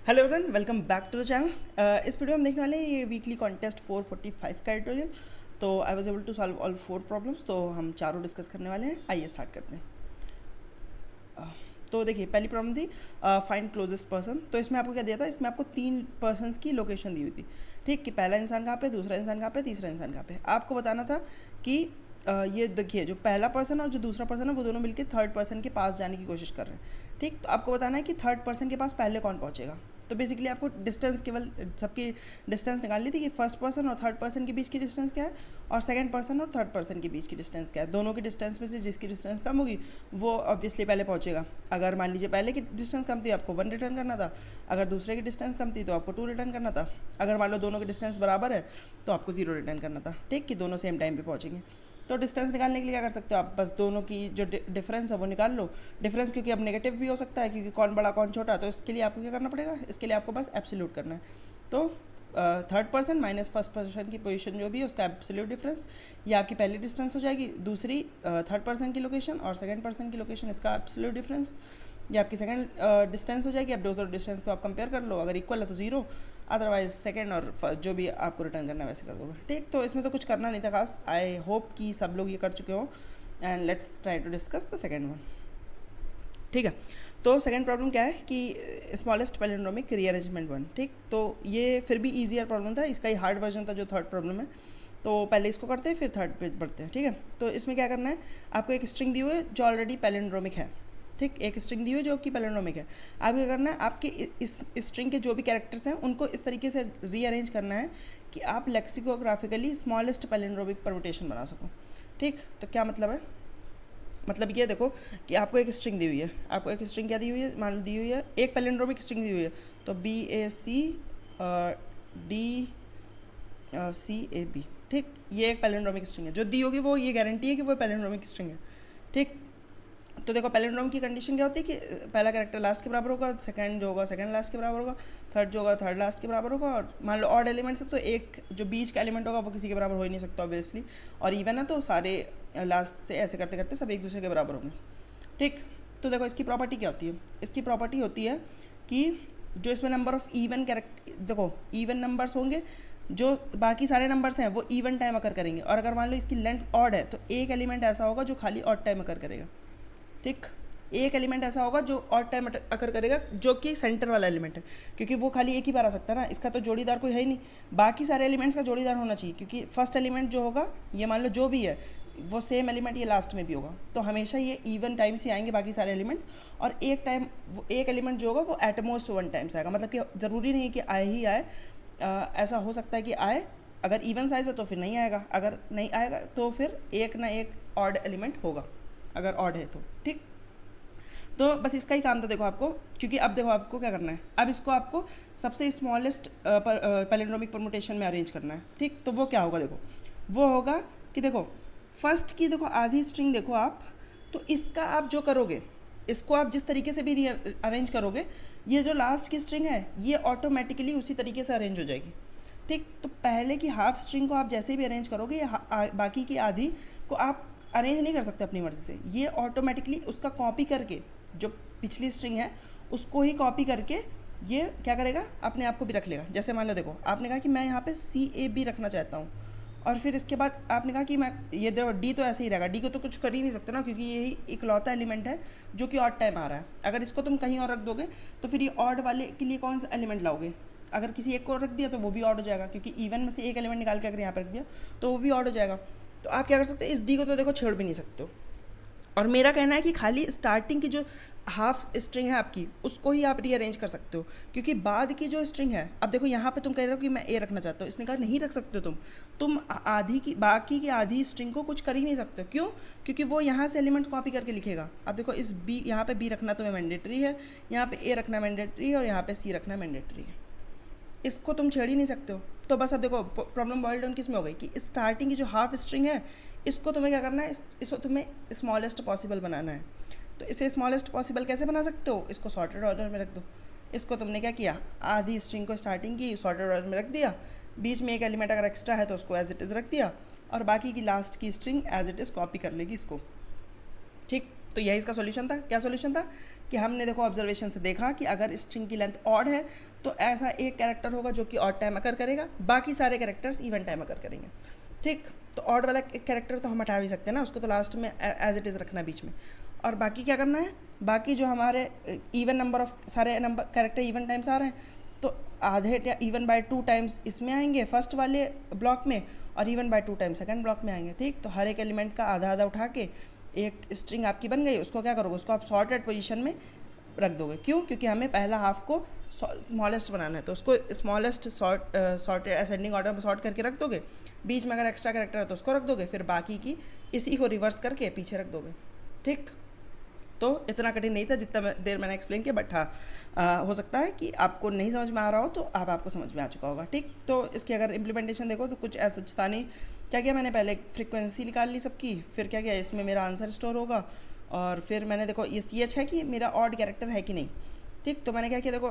Hello everyone, welcome back to the channel. इस video में हम देखने वाले हैं ये वीकली कॉन्टेस्ट 445 का ट्यूटोरियल। तो I was able to solve all 4 problems, तो हम चारों डिस्कस करने वाले हैं। आइए स्टार्ट करते हैं। तो देखिए, पहली प्रॉब्लम थी फाइंड क्लोजेस्ट पर्सन। तो इसमें आपको क्या दिया था? इसमें आपको 3 पर्सन्स की लोकेशन दी हुई थी, ठीक, कि पहला इंसान कहाँ पे, दूसरा इंसान कहाँ पे, तीसरा इंसान कहाँ पे। आपको बताना था कि ये देखिए, जो पहला पर्सन और जो दूसरा पर्सन है वो दोनों मिलकर थर्ड पर्सन के पास जाने की कोशिश कर रहे हैं, ठीक। तो आपको बताना है कि थर्ड पर्सन के पास पहले कौन पहुंचेगा। तो बेसिकली आपको डिस्टेंस, केवल सबकी डिस्टेंस निकालनी थी कि फर्स्ट पर्सन और थर्ड पर्सन के बीच की डिस्टेंस क्या है और सेकंड पर्सन और थर्ड पर्सन के बीच की डिस्टेंस क्या है। दोनों की डिस्टेंस में से जिसकी डिस्टेंस कम होगी वो ऑब्वियसली पहले पहुंचेगा। अगर मान लीजिए पहले की डिस्टेंस कम थी, आपको 1 रिटर्न करना था। अगर दूसरे की डिस्टेंस कम थी तो आपको 2 रिटर्न करना था। अगर मान लो दोनों की डिस्टेंस बराबर है तो आपको 0 रिटर्न करना था, ठीक, कि दोनों सेम टाइम पर पहुँचेंगे। तो डिस्टेंस निकालने के लिए क्या कर सकते हो आप? बस दोनों की जो डिफरेंस है वो निकाल लो। डिफरेंस क्योंकि अब नेगेटिव भी हो सकता है, क्योंकि कौन बड़ा कौन छोटा, तो इसके लिए आपको क्या करना पड़ेगा? इसके लिए आपको बस एब्सोल्यूट करना है। तो third person minus first person की पोजीशन जो भी है उसका एब्सोल्यूट डिफरेंस, ये आपकी पहली डिस्टेंस हो जाएगी। दूसरी थर्ड पर्सन की लोकेशन और सेकंड पर्सन की लोकेशन, इसका एब्सोल्यूट डिफरेंस, ये आपकी सेकंड डिस्टेंस हो जाएगी। अब दोनों डिस्टेंस को आप कंपेयर कर लो, अगर इक्वल है तो 0, अदरवाइज सेकंड और फर्स्ट जो भी आपको रिटर्न करना है वैसे कर दोगे, ठीक। तो इसमें तो कुछ करना नहीं था खास। आई होप कि सब लोग ये कर चुके हो। And let's try to discuss the second one, ठीक है। तो सेकंड प्रॉब्लम क्या है कि स्मॉलेस्ट पैलिंड्रोमिक रीअरेंजमेंट 1, ठीक। तो ये फिर भी ईजियर प्रॉब्लम था, इसका ही हार्ड वर्जन था जो थर्ड प्रॉब्लम है। तो पहले इसको करते हैं फिर थर्ड पे बढ़ते हैं, ठीक है। तो इसमें क्या करना है, आपको एक स्ट्रिंग दी हुई है जो ऑलरेडी पैलिंड्रोमिक है, ठीक। एक स्ट्रिंग दी हुई है जो कि पैलिंड्रोमिक है। आपको क्या करना है, आपके इस स्ट्रिंग के जो भी कैरेक्टर्स हैं उनको इस तरीके से रीअरेंज करना है कि आप लेक्सिकोग्राफिकली स्मॉलेस्ट पैलिंड्रोमिक परमुटेशन बना सको, ठीक। तो क्या मतलब है? मतलब ये देखो कि आपको एक स्ट्रिंग दी हुई है, आपको एक स्ट्रिंग क्या दी हुई है, मान लो दी हुई है एक पैलिंड्रोमिक स्ट्रिंग दी हुई है। तो BACDCAB, ठीक। ये एक पैलिंड्रोमिक स्ट्रिंग है, जो दी होगी वो ये गारंटी है कि वो पैलिंड्रोमिक स्ट्रिंग है, ठीक। तो देखो, पैलिंड्रोम की कंडीशन क्या होती है कि पहला कैरेक्टर लास्ट के बराबर होगा, सेकंड जो होगा सेकंड लास्ट के बराबर होगा, थर्ड जो होगा थर्ड लास्ट के बराबर होगा। और मान लो ऑड एलिमेंट्स है तो एक जो बीच का एलिमेंट होगा वो किसी के बराबर हो ही नहीं सकता ऑब्वियसली। और इवन है तो सारे लास्ट से ऐसे करते करते सब एक दूसरे के बराबर होंगे, ठीक। तो देखो, इसकी प्रॉपर्टी क्या होती है? इसकी प्रॉपर्टी होती है कि जो इसमें नंबर ऑफ इवन कैरेक्टर, देखो इवन नंबर्स होंगे, जो बाकी सारे नंबर्स हैं वो इवन टाइम अकर करेंगे। और अगर मान लो इसकी लेंथ ऑड है तो एक एलिमेंट ऐसा होगा जो खाली ऑड टाइम अकर करेगा, ठीक। एक एलिमेंट ऐसा होगा जो ऑड टाइम अकर करेगा, जो कि सेंटर वाला एलिमेंट है, क्योंकि वो खाली एक ही बार आ सकता है ना, इसका तो जोड़ीदार कोई है ही नहीं। बाकी सारे एलिमेंट्स का जोड़ीदार होना चाहिए, क्योंकि फर्स्ट एलिमेंट जो होगा, ये मान लो जो भी है, वो सेम एलिमेंट ये लास्ट में भी होगा। तो हमेशा ये इवन टाइम से आएंगे बाकी सारे एलिमेंट्स। और एक एलिमेंट जो होगा वो एटमोस्ट 1 टाइम्स आएगा। मतलब कि ज़रूरी नहीं है कि आए ही आए, ऐसा हो सकता है कि आए। अगर इवन साइज है तो फिर नहीं आएगा, अगर नहीं आएगा तो फिर एक ना एक ऑड एलिमेंट होगा, अगर ऑड है तो, ठीक। तो बस इसका ही काम था देखो आपको, क्योंकि अब देखो आपको क्या करना है, अब इसको आपको सबसे स्मॉलेस्ट पैलिंड्रोमिक परमुटेशन में अरेंज करना है, ठीक। तो वो क्या होगा? देखो, वो होगा कि देखो फर्स्ट की देखो आधी स्ट्रिंग देखो आप, तो इसका आप जो करोगे, इसको आप जिस तरीके से भी अरेंज करोगे, ये जो लास्ट की स्ट्रिंग है ये ऑटोमेटिकली उसी तरीके से अरेंज हो जाएगी, ठीक। तो पहले की हाफ स्ट्रिंग को आप जैसे भी अरेंज करोगे, बाकी की आधी को आप अरेंज नहीं कर सकते अपनी मर्ज़ी से। ये ऑटोमेटिकली उसका कॉपी करके, जो पिछली स्ट्रिंग है उसको ही कॉपी करके ये क्या करेगा, अपने आप को भी रख लेगा। जैसे मान लो देखो, आपने कहा कि मैं यहाँ पे CAB रखना चाहता हूँ, और फिर इसके बाद आपने कहा कि मैं ये देखो डी तो ऐसे ही रहेगा, डी को तो कुछ कर ही नहीं सकते ना, क्योंकि यही इकलौता एलिमेंट है जो कि ऑड टाइम आ रहा है। अगर इसको तुम कहीं और रख दोगे तो फिर ये ऑड वाले के लिए कौन सा एलिमेंट लाओगे? अगर किसी एक को रख दिया तो वो भी ऑड हो जाएगा, क्योंकि इवन में से एक एलिमेंट निकाल के अगर यहाँ पर रख दिया तो वो भी ऑड हो जाएगा। तो आप क्या कर सकते हो, इस डी को तो देखो छेड़ भी नहीं सकते हो। और मेरा कहना है कि खाली स्टार्टिंग की जो हाफ स्ट्रिंग है आपकी, उसको ही आप रीअरेंज कर सकते हो, क्योंकि बाद की जो स्ट्रिंग है, अब देखो यहाँ पे तुम कह रहे हो कि मैं ए रखना चाहता हूँ, इसने कहा नहीं रख सकते हो तुम आधी की, बाकी की आधी स्ट्रिंग को कुछ कर ही नहीं सकते हो। क्यों? क्योंकि वो यहाँ से एलिमेंट कॉपी करके लिखेगा। अब देखो, इस बी यहाँ पे बी रखना तुम्हें मैंडेटरी है, यहाँ पे ए रखना मैंडेटरी है, और यहाँ पे सी रखना मैंडेटरी है। इसको तुम छेड़ ही नहीं सकते हो। तो बस अब देखो, प्रॉब्लम बॉइल डाउन किस में हो गई कि स्टार्टिंग की जो हाफ स्ट्रिंग है, इसको तुम्हें क्या करना है, इसको तुम्हें स्मॉलेस्ट पॉसिबल बनाना है। तो इसे स्मॉलेस्ट पॉसिबल कैसे बना सकते हो? इसको सॉर्टेड ऑर्डर में रख दो। इसको तुमने क्या किया, आधी स्ट्रिंग को स्टार्टिंग की सॉर्टेड ऑर्डर में रख दिया, बीच में एक एलिमेंट अगर एक्स्ट्रा है तो उसको एज इट इज़ रख दिया, और बाकी की लास्ट की string as it is copy कर लेगी इसको, ठीक। तो यही इसका सॉल्यूशन था। क्या सॉल्यूशन था कि हमने देखो ऑब्जर्वेशन से देखा कि अगर स्ट्रिंग की लेंथ ऑड है तो ऐसा एक कैरेक्टर होगा जो कि ऑड टाइम अकर करेगा, बाकी सारे कैरेक्टर्स इवन टाइम अकर करेंगे। ठीक, तो ऑड वाला एक कैरेक्टर तो हम हटा भी सकते हैं ना, उसको तो लास्ट में एज इट इज़ रखना बीच में। और बाकी क्या करना है, बाकी जो हमारे इवन नंबर ऑफ सारे नंबर कैरेक्टर इवन टाइम्स आ रहे हैं तो आधे या इवन बाय 2 टाइम्स इसमें आएंगे फर्स्ट वाले ब्लॉक में, और even bye 2 times second block में आएंगे। ठीक, तो हर एक एलिमेंट का आधा आधा उठा के एक स्ट्रिंग आपकी बन गई। उसको क्या करोगे, उसको आप सॉर्टेड पोजीशन में रख दोगे। क्यों? क्योंकि हमें पहला हाफ को स्मॉलेस्ट बनाना है, तो उसको स्मॉलेस्ट सॉर्टेड असेंडिंग ऑर्डर में सॉर्ट करके रख दोगे। बीच में अगर एक्स्ट्रा कैरेक्टर है तो उसको रख दोगे, फिर बाकी की इसी को रिवर्स करके पीछे रख दोगे। ठीक, तो इतना कठिन नहीं था जितना देर मैंने एक्सप्लेन किया, बट हाँ हो सकता है कि आपको नहीं समझ में आ रहा हो तो अब आपको समझ में आ चुका होगा। ठीक, तो इसकी अगर इम्प्लीमेंटेशन देखो तो कुछ ऐसा था नहीं। क्या किया मैंने, पहले फ्रीक्वेंसी निकाल ली सबकी, फिर क्या किया, इसमें मेरा आंसर स्टोर होगा, और फिर मैंने देखो ये CH है कि मेरा ऑड कैरेक्टर है कि नहीं। ठीक, तो मैंने क्या किया, देखो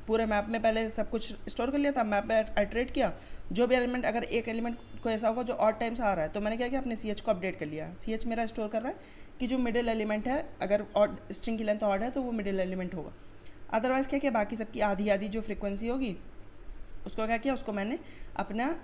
पूरे मैप में पहले सब कुछ स्टोर कर लिया था, मैप में आइटरेट किया, जो भी एलिमेंट, अगर एक एलिमेंट को ऐसा होगा जो ऑड टाइम से आ रहा है तो मैंने क्या किया, अपने CH को अपडेट कर लिया। CH मेरा स्टोर कर रहा है कि जो मिडिल एलिमेंट है, अगर ऑड स्ट्रिंग की लेंथ ऑड है तो वो मिडिल एलिमेंट होगा। अदरवाइज़ क्या किया, बाकी सबकी आधी आधी जो फ्रीक्वेंसी होगी उसको क्या किया, उसको मैंने अपना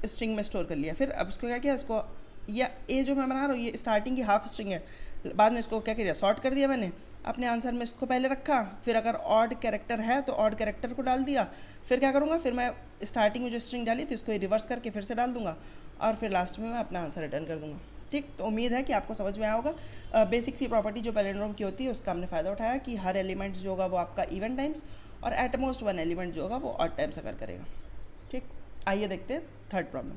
स्ट्रिंग में स्टोर कर लिया। फिर अब उसको क्या किया, इसको या ए जो मैं बना रहा हूँ ये स्टार्टिंग की हाफ स्ट्रिंग है, बाद में इसको क्या किया, सॉर्ट कर दिया मैंने अपने आंसर में, इसको पहले रखा, फिर अगर ऑड कैरेक्टर है तो ऑड कैरेक्टर को डाल दिया। फिर क्या करूँगा, फिर मैं स्टार्टिंग में जो स्ट्रिंग डाली थी उसको रिवर्स करके फिर से डाल दूंगा, और फिर लास्ट में मैं अपना आंसर रिटर्न कर दूंगा। ठीक, तो उम्मीद है कि आपको समझ में आया होगा। बेसिक सी प्रॉपर्टी जो पैलिंड्रोम की होती है उसका हमने फ़ायदा उठाया कि हर एलिमेंट जो होगा वो आपका इवन टाइम्स, और एट मोस्ट वन एलिमेंट जो होगा वो ऑड टाइम्स अगर करेगा। ठीक, आइए देखते हैं थर्ड प्रॉब्लम।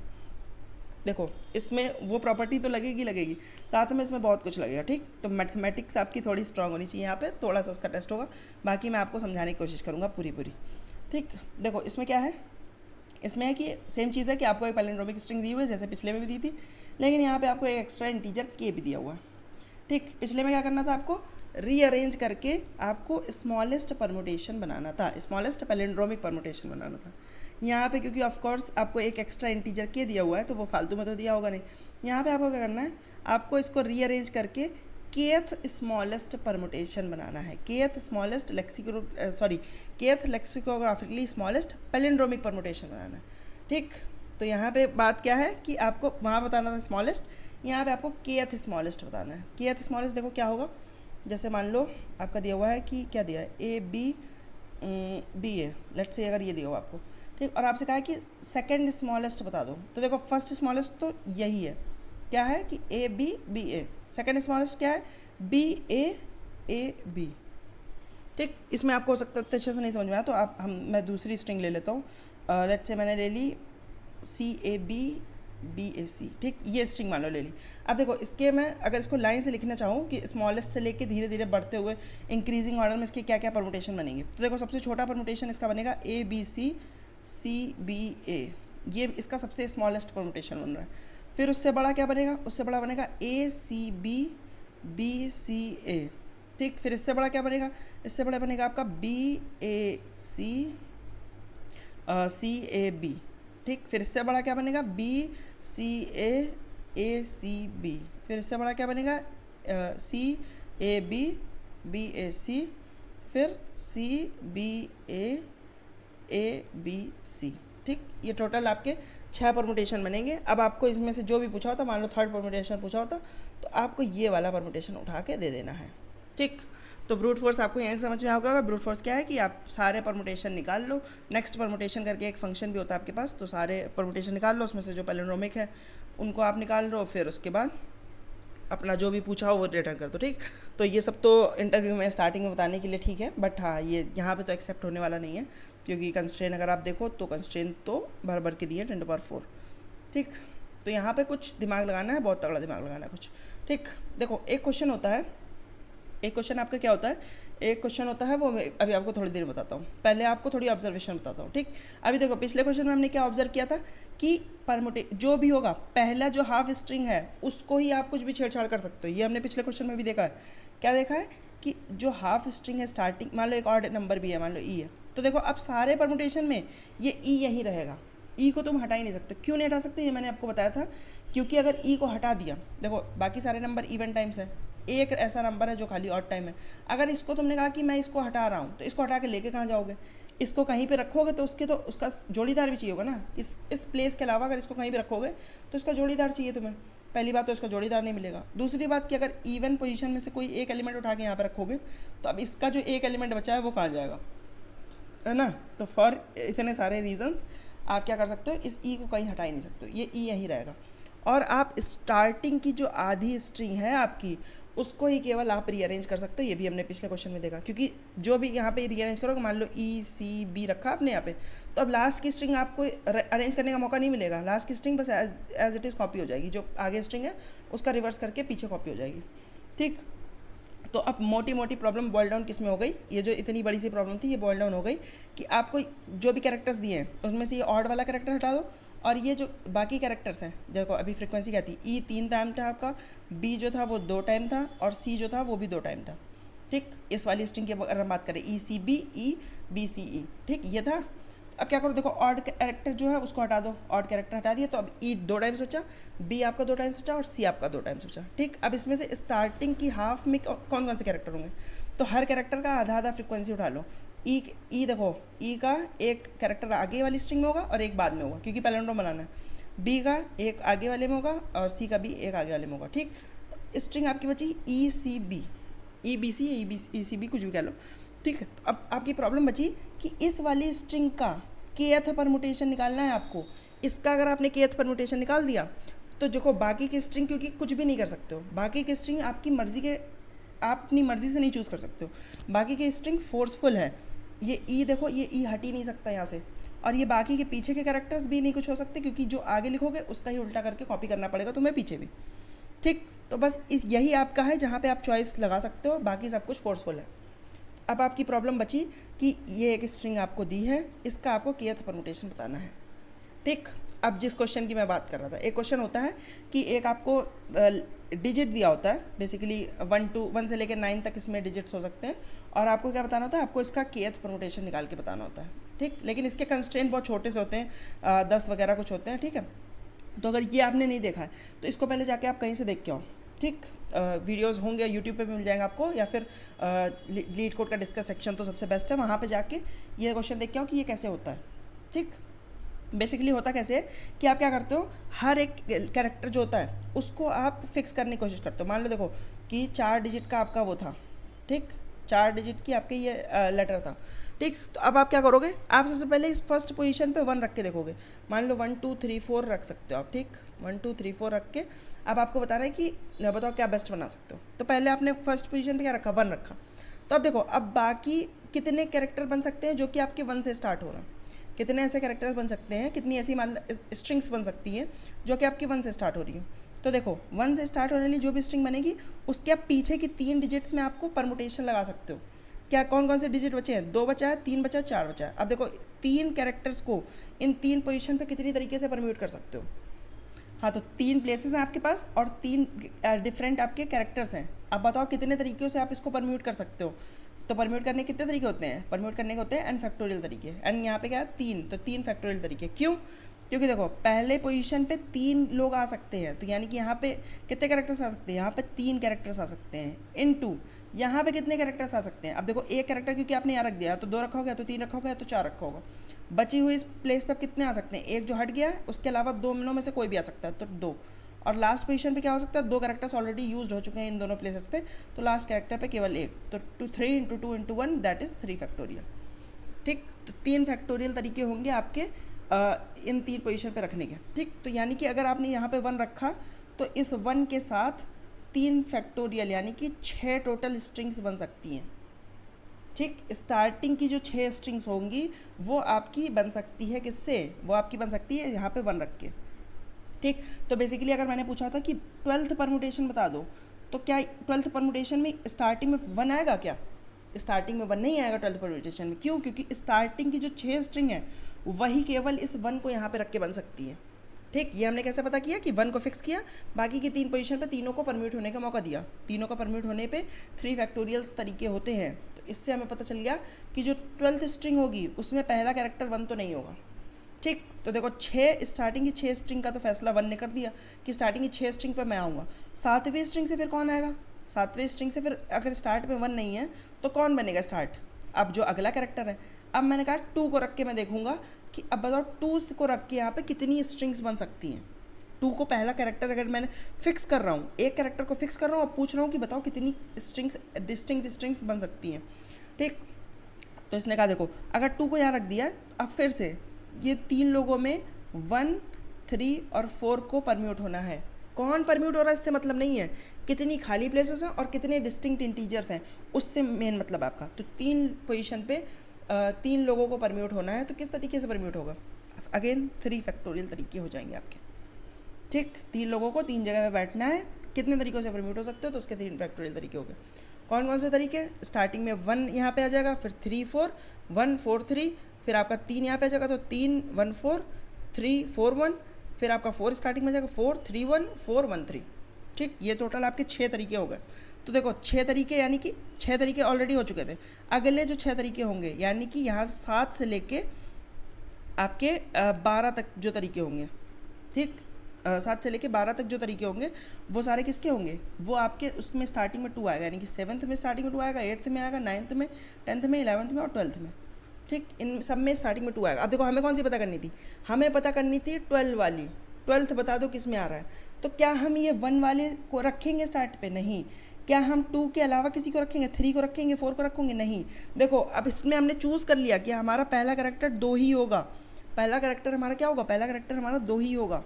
देखो इसमें वो प्रॉपर्टी तो लगेगी, साथ में इसमें बहुत कुछ लगेगा। ठीक, तो मैथमेटिक्स आपकी थोड़ी स्ट्रांग होनी चाहिए, यहाँ पे थोड़ा सा उसका टेस्ट होगा, बाकी मैं आपको समझाने की कोशिश करूँगा पूरी। ठीक, देखो इसमें क्या है, इसमें है कि सेम चीज़ है कि आपको एक पैलिंड्रोमिक स्ट्रिंग दी हुई है जैसे पिछले में भी दी थी, लेकिन यहाँ पे आपको एक एक्स्ट्रा इंटीजर के भी दिया हुआ है। ठीक, पिछले में क्या करना था, आपको रीअरेंज करके आपको स्मॉलेस्ट परमुटेशन बनाना था, स्मॉलेस्ट पैलिंड्रोमिक परमुटेशन बनाना था। यहाँ पे क्योंकि ऑफ कोर्स आपको एक एक्स्ट्रा इंटीजर के दिया हुआ है तो वो फालतू में तो दिया होगा नहीं। यहाँ पे आपको क्या करना है, आपको इसको रीअरेंज करके केथ स्मॉलेस्ट परमुटेशन बनाना है, केथ लेक्सिकोग्राफिकली स्मॉलेस्ट पैलिंड्रोमिक परमुटेशन बनाना है। ठीक, तो यहाँ पे बात क्या है कि आपको वहाँ बताना था स्मॉलेस्ट, यहाँ पे आपको केथ स्मॉलेस्ट बताना है। केथ स्मॉलेस्ट देखो क्या होगा, जैसे मान लो आपका दिया हुआ है कि क्या दिया है, A B लेट्स से, अगर ये दिया हुआ आपको। ठीक, और आपसे कहा है कि सेकंड स्मॉलेस्ट बता दो, तो देखो फर्स्ट स्मॉलेस्ट तो यही है, क्या है कि A, सेकंड स्मॉलेस्ट क्या है, B, ठीक, इसमें आपको हो सकता है अच्छे से नहीं समझ में आया तो मैं दूसरी स्ट्रिंग ले लेता हूँ। लेट्स से मैंने ले ली CAB, ठीक, ये स्ट्रिंग मान लो ले ली। अब देखो इसके मैं अगर इसको लाइन से लिखना चाहूँ कि स्मॉलेस्ट से लेके धीरे धीरे बढ़ते हुए इंक्रीजिंग ऑर्डर में इसके क्या क्या परमुटेशन बनेंगे, तो देखो सबसे छोटा परमुटेशन इसका बनेगा ABCCBA, ये इसका सबसे स्मॉलेस्ट परमुटेशन बन रहा है। फिर उससे बड़ा क्या बनेगा, उससे बड़ा बनेगा ACBBCA। ठीक, फिर इससे बड़ा क्या बनेगा, इससे बड़ा बनेगा आपका BACCAB। ठीक, फिर इससे बड़ा क्या बनेगा, BCAACB। फिर इससे बड़ा क्या बनेगा, CABBAC। फिर CBAABC। ठीक, ये टोटल आपके 6 परमुटेशन बनेंगे। अब आपको इसमें से जो भी पूछा होता, मान लो थर्ड परमुटेशन पूछा होता तो आपको ये वाला परमुटेशन उठा के दे देना है। ठीक, तो ब्रूट फोर्स आपको यहीं समझ में आ होगा। ब्रूट फोर्स क्या है कि आप सारे परमुटेशन निकाल लो, नेक्स्ट परमुटेशन करके एक फंक्शन भी होता है आपके पास, तो सारे परमुटेशन निकाल लो, उसमें से जो पैलिंड्रोमिक है उनको आप निकाल लो, फिर उसके बाद अपना जो भी पूछा हो वो रिटर्न कर दो। ठीक, तो ये सब तो इंटरव्यू में स्टार्टिंग में बताने के लिए ठीक है, बट हाँ ये यहाँ पे तो एक्सेप्ट होने वाला नहीं है, क्योंकि कंस्ट्रेन अगर आप देखो तो कंस्ट्रेन तो भर भर के दिए 10⁴। ठीक, तो यहाँ पे कुछ दिमाग लगाना है, बहुत तगड़ा दिमाग लगाना है कुछ। ठीक, देखो एक क्वेश्चन होता है, एक क्वेश्चन आपका क्या होता है, एक क्वेश्चन होता है वो मैं अभी आपको थोड़ी देर बताता हूँ, पहले आपको थोड़ी ऑब्जर्वेशन बताता हूँ। ठीक, अभी देखो पिछले क्वेश्चन में हमने क्या ऑब्जर्व किया था कि जो भी होगा पहला जो हाफ स्ट्रिंग है उसको ही आप कुछ भी छेड़छाड़ कर सकते हो। ये हमने पिछले क्वेश्चन में भी देखा है। क्या देखा है कि जो हाफ स्ट्रिंग है स्टार्टिंग, मान लो एक ऑड नंबर भी है, मान लो ई है, तो देखो अब सारे परमुटेशन में ये ई यहीं रहेगा, ई को तुम हटा ही नहीं सकते। क्यों नहीं हटा सकते, ये मैंने आपको बताया था, क्योंकि अगर ई को हटा दिया, देखो बाकी सारे नंबर इवन टाइम्स है, एक ऐसा नंबर है जो खाली ऑड टाइम है। अगर इसको तुमने कहा कि मैं इसको हटा रहा हूँ, तो इसको हटा के लेके कहाँ जाओगे? इसको कहीं पे रखोगे तो उसका जोड़ीदार भी चाहिए होगा ना। इस प्लेस के अलावा अगर इसको कहीं भी रखोगे तो इसका जोड़ीदार चाहिए तुम्हें। पहली बात तो इसका जोड़ीदार नहीं मिलेगा। दूसरी बात कि अगर इवन पोजीशन में से कोई एक एलिमेंट उठा के यहाँ पे रखोगे तो अब इसका जो एक एलिमेंट बचा है वो कहाँ जाएगा, है ना। तो फॉर इतने सारे रीजंस आप क्या कर सकते हो, इस ई को कहीं हटा ही नहीं सकते हो, ये ई यहीं रहेगा। और आप स्टार्टिंग की जो आधी स्ट्रिंग है आपकी उसको ही केवल आप रीअरेंज कर सकते हो। ये भी हमने पिछले क्वेश्चन में देखा, क्योंकि जो भी यहाँ पे रीअरेंज करोगे, मान लो ई सी बी रखा आपने यहाँ पे, तो अब लास्ट की स्ट्रिंग आपको अरेंज करने का मौका नहीं मिलेगा। लास्ट की स्ट्रिंग बस एज इट इज़ कॉपी हो जाएगी, जो आगे स्ट्रिंग है उसका रिवर्स करके पीछे कॉपी हो जाएगी। ठीक, तो अब मोटी मोटी प्रॉब्लम बॉयल डाउन किस में हो गई, ये जो इतनी बड़ी सी प्रॉब्लम थी ये बॉयल डाउन हो गई कि आपको जो भी कैरेक्टर्स दिए हैं उसमें से ये ऑड वाला कैरेक्टर हटा दो, और ये जो बाकी कैरेक्टर्स हैं, देखो अभी फ्रीक्वेंसी क्या थी, ई 3 टाइम था आपका, बी जो था वो 2 टाइम था, और सी जो था वो भी 2 टाइम था। ठीक, इस वाली स्ट्रिंग की अगर हम बात करें, ई C B, E B C ई, ठीक ये था। अब क्या करो, देखो ऑड कैरेक्टर जो है उसको हटा दो, ऑड कैरेक्टर हटा दिया, तो अब ई 2 टाइम्स बचा, बी आपका 2 टाइम्स बचा, और सी आपका 2 टाइम्स बचा। ठीक, अब इसमें से स्टार्टिंग की हाफ में कौन कौन से कैरेक्टर होंगे, तो हर कैरेक्टर का आधा आधा फ्रिक्वेंसी उठा लो। ई देखो, ई का एक कैरेक्टर आगे वाली स्ट्रिंग में होगा और एक बाद में होगा, क्योंकि पैलेंड्रोम बनाना है। बी का एक आगे वाले में होगा और सी का भी एक आगे वाले में होगा। ठीक, तो स्ट्रिंग आपकी बची E C B, E B C, E C B कुछ भी कह लो। ठीक है, तो अब आपकी प्रॉब्लम बची कि इस वाली स्ट्रिंग का केथ परमुटेशन निकालना है आपको। इसका अगर आपने केथ परमुटेशन निकाल दिया तो देखो बाकी की स्ट्रिंग, क्योंकि कुछ भी नहीं कर सकते हो, बाकी की स्ट्रिंग आपकी मर्ज़ी के, आप अपनी मर्ज़ी से नहीं चूज़ कर सकते हो, बाकी की स्ट्रिंग फोर्सफुल है। ये ई देखो, ये ई हट ही नहीं सकता यहाँ से, और ये बाकी के पीछे के कैरेक्टर्स भी नहीं कुछ हो सकते, क्योंकि जो आगे लिखोगे उसका ही उल्टा करके कॉपी करना पड़ेगा तुम्हें पीछे भी। ठीक, तो बस यही आपका है जहाँ पे आप चॉइस लगा सकते हो, बाकी सब कुछ फोर्सफुल है। अब आपकी प्रॉब्लम बची कि ये एक स्ट्रिंग आपको दी है, इसका आपको केथ परमुटेशन बताना है। ठीक, अब जिस क्वेश्चन की मैं बात कर रहा था, एक क्वेश्चन होता है कि एक आपको डिजिट दिया होता है, बेसिकली 1 से लेकर 9 तक इसमें डिजिट्स हो सकते हैं, और आपको क्या बताना होता है, आपको इसका केथ परमुटेशन निकाल के बताना होता है। ठीक, लेकिन इसके कंस्ट्रेंट बहुत छोटे से होते हैं, 10 वगैरह कुछ होते हैं। ठीक है, तो अगर ये आपने नहीं देखा है तो इसको पहले जाके आप कहीं से देख के आओ। ठीक, वीडियोस होंगे यूट्यूब पे भी मिल जाएंगे आपको, या फिर लीड कोड का डिस्कस सेक्शन तो सबसे बेस्ट है, वहाँ पे जाके ये क्वेश्चन देख के आओ कि ये कैसे होता है। ठीक, बेसिकली होता कैसे है कि आप क्या करते हो, हर एक कैरेक्टर जो होता है उसको आप फिक्स करने की कोशिश करते हो। मान लो देखो कि 4 डिजिट का आपका वो था, ठीक, 4 डिजिट की आपके ये लेटर था। ठीक, तो अब आप क्या करोगे, आप सबसे पहले इस फर्स्ट पोजीशन पे 1 रख के देखोगे। मान लो 1 2 3 4 रख सकते हो आप। ठीक, 1 2 3 4 रख के अब आपको बता रहा है कि बताओ क्या बेस्ट बना सकते हो। तो पहले आपने फर्स्ट पोजीशन पे क्या रखा, 1 रखा। तो अब देखो, अब बाकी कितने कैरेक्टर बन सकते हैं जो कि आपके 1 से स्टार्ट हो रहा है, कितने ऐसे कैरेक्टर्स बन सकते हैं, कितनी ऐसी स्ट्रिंग्स बन सकती हैं जो कि आपकी 1 से स्टार्ट हो रही है। तो देखो 1 से स्टार्ट होने वाली जो भी स्ट्रिंग बनेगी उसके आप पीछे की 3 डिजिट्स में आपको परमुटेशन लगा सकते हो। क्या कौन कौन से डिजिट बचे हैं, 2 बचा है, 3 बचा है, 4 बचा है। अब देखो 3 कैरेक्टर्स को इन 3 पोजीशन पे कितनी तरीके से परम्यूट कर सकते हो। हाँ, तो 3 प्लेसेस हैं आपके पास और 3 डिफरेंट आपके कैरेक्टर्स हैं। अब बताओ कितने तरीक़ों से आप इसको परम्यूट कर सकते हो। तो परम्यूट करने के कितने तरीके होते हैं, परम्यूट करने के होते हैं n फैक्टोरियल तरीके। एन यहाँ पे क्या है 3, तो 3 फैक्टोरियल तरीके। क्यों, क्योंकि देखो पहले पोजीशन पे 3 लोग आ सकते हैं, तो यानी कि यहाँ पे कितने कैरेक्टर्स आ सकते हैं, यहाँ पे 3 कैरेक्टर्स आ सकते हैं। इनटू यहाँ पे कितने कैरेक्टर्स आ सकते हैं। अब देखो एक कैरेक्टर क्योंकि आपने यहाँ रख दिया, तो 2 रखा होगा, तो 3 रखा होगा, तो 4 रखा होगा। बची हुई इस प्लेस पर कितने आ सकते हैं, एक जो हट गया है उसके अलावा 2 में से कोई भी आ सकता है, तो 2। और लास्ट पोजीशन पे क्या हो सकता है, 2 कैरेक्टर्स ऑलरेडी यूज्ड हो चुके हैं इन दोनों प्लेसेस पे, तो लास्ट कैरेक्टर पे केवल 1, तो 3 × 2 × 1 दैट इज़ 3 फैक्टोरियल। ठीक, तो 3 फैक्टोरियल तरीके होंगे आपके इन 3 पोजीशन पे रखने के। ठीक, तो यानी कि अगर आपने यहाँ पे 1 रखा तो इस 1 के साथ 3 फैक्टोरियल यानी कि 6 टोटल स्ट्रिंग्स बन सकती हैं। ठीक, स्टार्टिंग की जो 6 स्ट्रिंग्स होंगी वो आपकी बन सकती है किससे, वो आपकी बन सकती है यहाँ पे 1 रख के। ठीक, तो बेसिकली अगर मैंने पूछा था कि 12th परमुटेशन बता दो, तो क्या 12th परमुटेशन में स्टार्टिंग में 1 आएगा, क्या स्टार्टिंग में 1 नहीं आएगा 12th परमुटेशन में। क्यों, क्योंकि स्टार्टिंग की जो 6 स्ट्रिंग है वही केवल इस 1 को यहाँ पे रख के बन सकती है। ठीक, ये हमने कैसे पता किया कि 1 को फिक्स किया, बाकी की 3 पोजीशन पे तीनों को परम्यूट होने का मौका दिया। तीनों का परम्यूट होने पे 3 फैक्टोरियल्स तरीके होते हैं। तो इससे हमें पता चल गया कि जो 12th स्ट्रिंग होगी उसमें पहला कैरेक्टर 1 तो नहीं होगा। ठीक, तो देखो 6 स्टार्टिंग की 6 स्ट्रिंग का तो फैसला 1 ने कर दिया कि स्टार्टिंग की 6 स्ट्रिंग पर मैं आऊँगा। 7वीं स्ट्रिंग से फिर कौन आएगा, 7वें स्ट्रिंग से फिर अगर स्टार्ट में 1 नहीं है तो कौन बनेगा स्टार्ट? अब जो अगला कैरेक्टर है। अब मैंने कहा 2 को रख के मैं देखूंगा कि अब बताओ 2 को रख के यहाँ पे कितनी स्ट्रिंग्स बन सकती हैं। 2 को पहला कैरेक्टर अगर मैंने फिक्स कर रहा हूँ, एक कैरेक्टर को फिक्स कर रहा हूँ, अब पूछ रहा हूँ कि बताओ कितनी स्ट्रिंग्स डिस्टिंक्ट बन सकती हैं। ठीक, तो इसने कहा देखो अगर 2 को यहाँ रख दिया है, अब फिर से ये 3 लोगों में 1, 3 और 4 को परम्यूट होना है। कौन परम्यूट हो रहा है इससे मतलब नहीं है, कितनी खाली प्लेसेस हैं और कितने डिस्टिंक्ट इंटीजर्स हैं, उससे मेन मतलब आपका। तो 3 पोजीशन पे 3 लोगों को परम्यूट होना है, तो किस तरीके से परम्यूट होगा? अगेन 3 फैक्टोरियल तरीके हो जाएंगे आपके। ठीक, 3 लोगों को 3 जगह पे बैठना है, कितने तरीक़ों से परम्यूट हो सकते हो, तो उसके 3 फैक्टोरियल तरीके हो गए। कौन कौन से तरीके? स्टार्टिंग में 1 यहाँ पे आ जाएगा, फिर 3 4, 1 4 3, फिर आपका 3 यहाँ पे आ जाएगा, तो 3 1 4 3 4 1, फिर आपका 4 स्टार्टिंग में आ जाएगा, 4 3 1 4 1 3। ठीक, ये टोटल आपके 6 तरीके हो गए। तो देखो 6 तरीके, यानी कि 6 तरीके ऑलरेडी हो चुके थे। अगले जो 6 तरीके होंगे, यानी कि यहाँ 7 से लेके आपके 12 तक जो तरीके होंगे, ठीक, 7 से लेके 12 तक जो तरीके होंगे वो सारे किसके होंगे? वो आपके उसमें स्टार्टिंग में 2 आएगा, यानी कि 7th में स्टार्टिंग में 2 आएगा, 8th में आएगा, 9th में, 10th में, 11th में और 12th में। ठीक, इन सब में स्टार्टिंग में 2 आएगा। अब देखो हमें कौन सी पता करनी थी? हमें पता करनी थी 12 वाली। 12th बता दो किस में आ रहा है। तो क्या हम ये 1 वाले को रखेंगे स्टार्ट पे? नहीं। क्या हम 2 के अलावा किसी को रखेंगे? 3 को रखेंगे, 4 को रखेंगे? नहीं। देखो अब इसमें हमने चूज़ कर लिया कि हमारा पहला कैरेक्टर 2 ही होगा। पहला कैरेक्टर हमारा क्या होगा? पहला कैरेक्टर हमारा 2 ही होगा।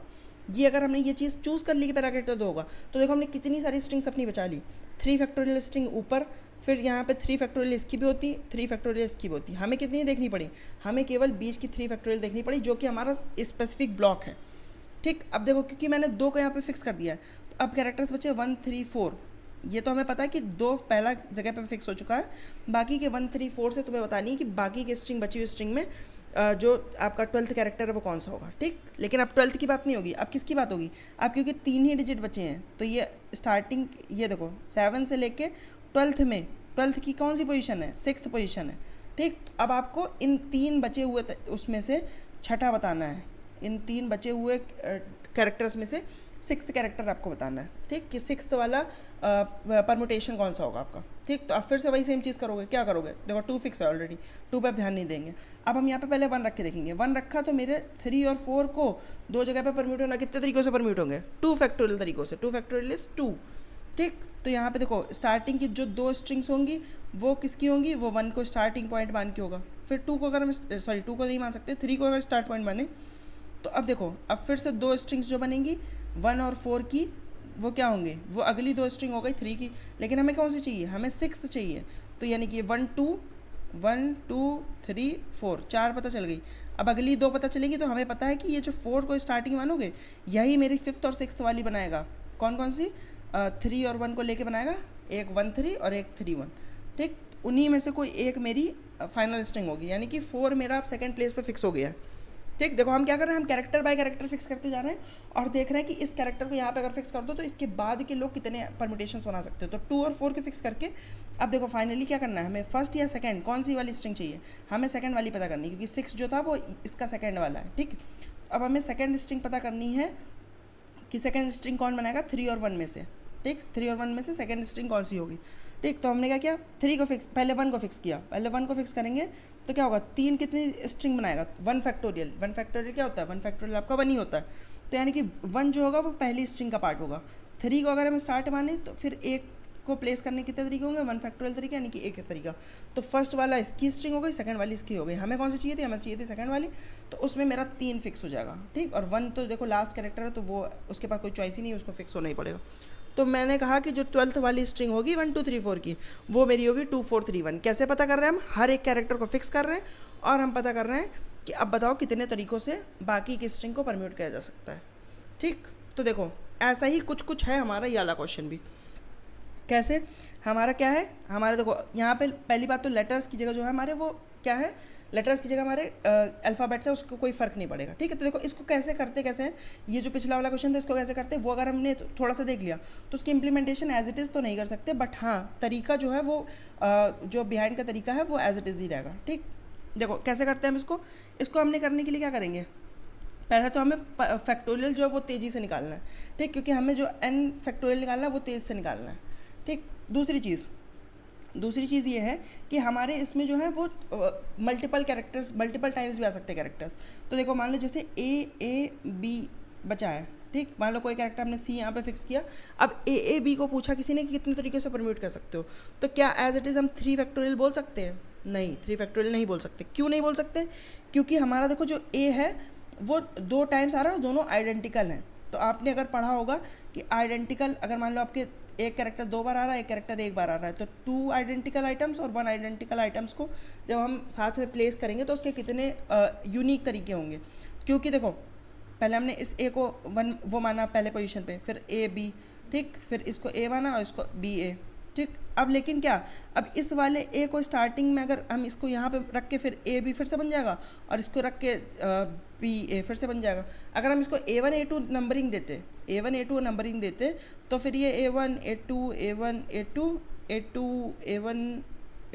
ये अगर हमने ये चीज़ चूज़ कर ली कि पहला कैरेक्टर 2 होगा, तो देखो हमने कितनी सारी स्ट्रिंग्स अपनी बचा ली। 3 फैक्टोरियल स्ट्रिंग ऊपर, फिर यहाँ पे 3 फैक्टोरियल इसकी भी होती, 3 फैक्टोरियल इसकी भी होती। हमें कितनी देखनी पड़ी? हमें केवल बीच की 3 फैक्टोरियल देखनी पड़ी, जो कि हमारा स्पेसिफिक ब्लॉक है। ठीक, अब देखो क्योंकि मैंने 2 को यहाँ पे फिक्स कर दिया है, तो अब कैरेक्टर्स बचे 1 3 4। ये तो हमें पता है कि 2 पहला जगह पे फिक्स हो चुका है, बाकी के 1 3 4 से तुम्हें बतानी है कि बाकी के स्ट्रिंग बची हुई स्ट्रिंग में जो आपका 12th कैरेक्टर है वो कौन सा होगा। ठीक, लेकिन अब 12th की बात नहीं होगी, अब किसकी बात होगी? अब क्योंकि 3 ही डिजिट बचे हैं, तो ये स्टार्टिंग, ये देखो 7 से लेके 12th में, 12th की कौन सी पोजीशन है? 6th पोजीशन है। ठीक, अब आपको इन 3 बचे हुए उसमें से छठा बताना है। इन 3 बचे हुए कैरेक्टर्स में से 6th कैरेक्टर आपको बताना है। ठीक, कि 6th वाला परमुटेशन कौन सा होगा आपका। ठीक, तो अब फिर से वही सेम चीज़ करोगे। क्या करोगे? देखो 2 फिक्स है ऑलरेडी, 2 पे आप ध्यान नहीं देंगे। अब हम यहाँ पे पहले 1 रख के देखेंगे। 1 रखा तो मेरे 3 और 4 को 2 जगह पे परम्यूट होना, कितने तरीक़ों से परम्यूट होंगे? 2 फैक्टोरियल तरीक़ों से। 2 फैक्टोरियल इज 2। ठीक, तो यहाँ पे देखो स्टार्टिंग की जो 2 स्ट्रिंग्स होंगी वो किसकी होंगी? वो 1 को स्टार्टिंग पॉइंट मान के होगा। फिर 2 को अगर हम 2 को नहीं मान सकते, 3 को अगर स्टार्ट पॉइंट माने, तो अब देखो अब फिर से 2 स्ट्रिंग्स जो बनेंगी 1 और 4 की, वो क्या होंगे? वो अगली 2 स्ट्रिंग हो गई 3 की। लेकिन हमें कौन सी चाहिए? हमें 6th चाहिए। तो यानी कि 1 2 3 4 4 पता चल गई। अब अगली 2 पता चलेगी, तो हमें पता है कि ये जो 4 को स्टार्टिंग मानोगे, यही मेरी 5th और 6th वाली बनाएगा। कौन कौन सी? 3 और 1 को लेके बनाएगा, एक 1 3 और एक 3 1। ठीक, उन्हीं में से कोई एक मेरी फाइनल स्ट्रिंग होगी, यानी कि 4 मेरा आप सेकेंड प्लेस पे फिक्स हो गया है। ठीक, देखो हम क्या कर रहे हैं? हम कैरेक्टर बाय कैरेक्टर फिक्स करते जा रहे हैं और देख रहे हैं कि इस कैरेक्टर को यहाँ पे अगर फिक्स कर दो तो इसके बाद के लोग कितने परम्यूटेशंस बना सकते हो। तो 2 और 4 के फिक्स करके अब देखो फाइनली क्या करना है? हमें फर्स्ट या सेकंड, कौन सी वाली स्ट्रिंग चाहिए? हमें सेकंड वाली पता करनी है, क्योंकि 6 जो था वो इसका सेकंड वाला है। ठीक, अब हमें सेकंड स्ट्रिंग पता करनी है कि सेकंड स्ट्रिंग कौन बनाएगा 3 और 1 में से। ठीक, 3 और 1 में से सेकंड स्ट्रिंग कौन सी होगी। ठीक, तो हमने क्या किया? 3 को फिक्स, पहले 1 को फिक्स किया। पहले 1 को फिक्स करेंगे तो क्या होगा? 3 कितनी स्ट्रिंग बनाएगा? 1 फैक्टोरियल। 1 फैक्टोरियल क्या होता है? 1 फैक्टोरियल आपका 1 ही होता है। तो यानी कि 1 जो होगा वो पहली स्ट्रिंग का पार्ट होगा। 3 को अगर हम स्टार्ट माने तो फिर एक को प्लेस करने कितने तरीके होंगे? 1 फैक्टोरियल तरीके, यानी कि एक तरीका। तो फर्स्ट वाला इसकी स्ट्रिंग हो गई, सेकंड वाली इसकी हो गई। हमें कौन सी चाहिए थी? हमें चाहिए थी सेकंड वाली, तो उसमें मेरा 3 फिक्स हो जाएगा। ठीक, और 1 तो देखो लास्ट कैरेक्टर है, तो वो उसके पास कोई चॉइस ही नहीं है, उसको फिक्स होना ही पड़ेगा। तो मैंने कहा कि जो 12th वाली स्ट्रिंग होगी 1 2 3 4 की, वो मेरी होगी 2 4 3 1। कैसे पता कर रहे हैं हम? हर एक कैरेक्टर को फिक्स कर रहे हैं और हम पता कर रहे हैं कि अब बताओ कितने तरीक़ों से बाकी की स्ट्रिंग को परम्यूट किया जा सकता है। ठीक, तो देखो ऐसा ही कुछ कुछ है हमारा ये वाला क्वेश्चन भी। कैसे? हमारा क्या है? हमारे देखो यहाँ पे पहली बात तो लेटर्स की जगह जो है हमारे वो क्या है? लेटर्स की जगह हमारे अल्फ़ाबेट्स है, उसको कोई फ़र्क नहीं पड़ेगा। ठीक है, तो देखो इसको कैसे करते कैसे हैं? ये जो पिछला वाला क्वेश्चन था इसको कैसे करते हैं वो अगर हमने थोड़ा सा देख लिया तो उसकी इम्प्लीमेंटेशन एज इट इज़ तो नहीं कर सकते, बट हाँ तरीका जो है वो जो बिहाइंड का तरीका है वो एज इट इज़ ही रहेगा। ठीक, देखो कैसे करते हैं हम इसको हमने करने के लिए क्या करेंगे? पहले तो हमें फैक्टोरियल जो है वो तेज़ी से निकालना है। ठीक, क्योंकि हमें जो n फैक्टोरियल निकालना है वो तेज़ से निकालना है। ठीक, दूसरी चीज़ ये है कि हमारे इसमें जो है वो मल्टीपल कैरेक्टर्स, मल्टीपल टाइम्स भी आ सकते हैं कैरेक्टर्स। तो देखो मान लो जैसे ए बी बचा है, ठीक, मान लो कोई कैरेक्टर हमने सी यहाँ पे फिक्स किया, अब ए बी को पूछा किसी ने कि कितने तरीके से परम्यूट कर सकते हो, तो क्या एज इट इज़ हम 3 फैक्टोरियल बोल सकते हैं? नहीं, 3 फैक्टोरियल नहीं बोल सकते। क्यों नहीं बोल सकते? क्योंकि हमारा देखो जो ए है वो 2 टाइम्स आ रहा है और दोनों आइडेंटिकल हैं। तो आपने अगर पढ़ा होगा कि आइडेंटिकल, अगर मान लो आपके एक कैरेक्टर 2 बार आ रहा है, एक कैरेक्टर 1 बार आ रहा है, तो 2 आइडेंटिकल आइटम्स और 1 आइडेंटिकल आइटम्स को जब हम साथ में प्लेस करेंगे तो उसके कितने यूनिक तरीके होंगे। क्योंकि देखो पहले हमने इस ए को 1 वो माना पहले पोजीशन पे, फिर ए बी, ठीक, फिर इसको ए माना और इसको बी ए, ठीक। अब लेकिन क्या, अब इस वाले ए को स्टार्टिंग में अगर हम इसको यहाँ पे रख के फिर ए बी फिर से बन जाएगा और इसको रख के बी ए फिर से बन जाएगा। अगर हम इसको A1 A2 नंबरिंग देते, A1 A2 नंबरिंग देते तो फिर ये A1 A2 A1 A2 A2 A1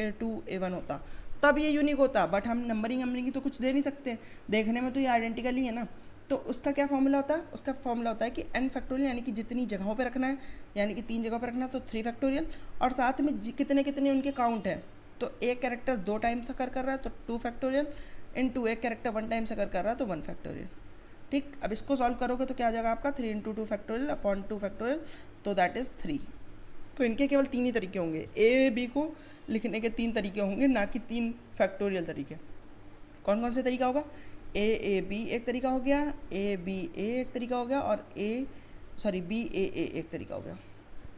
A2 A1 होता, तब ये यूनिक होता। बट हम नंबरिंग की तो कुछ दे नहीं सकते, देखने में तो ये आइडेंटिकल ही है ना। तो उसका क्या फॉर्मूला होता है? उसका फॉर्मूला होता है कि n फैक्टोरियल, यानी कि जितनी जगहों पे रखना है, यानी कि 3 जगहों पे रखना है तो 3 फैक्टोरियल, और साथ में कितने कितने उनके काउंट है। तो एक कैरेक्टर 2 टाइम्स अकर कर रहा है तो 2 फैक्टोरियल, इनटू एक कैरेक्टर 1 टाइम्स अकर कर रहा है तो 1 फैक्टोरियल, ठीक। अब इसको सॉल्व करोगे तो क्या आ जाएगा आपका 3 × 2 फैक्टोरियल अपॉन 2 फैक्टोरियल, तो दैट इज़ 3। तो इनके केवल 3 ही तरीके होंगे, ए बी को लिखने के 3 तरीके होंगे, ना कि 3 फैक्टोरियल तरीके। कौन कौन से तरीका होगा? ए बी एक तरीका हो गया, ए बी ए एक तरीका हो गया, और बी ए एक तरीका हो गया,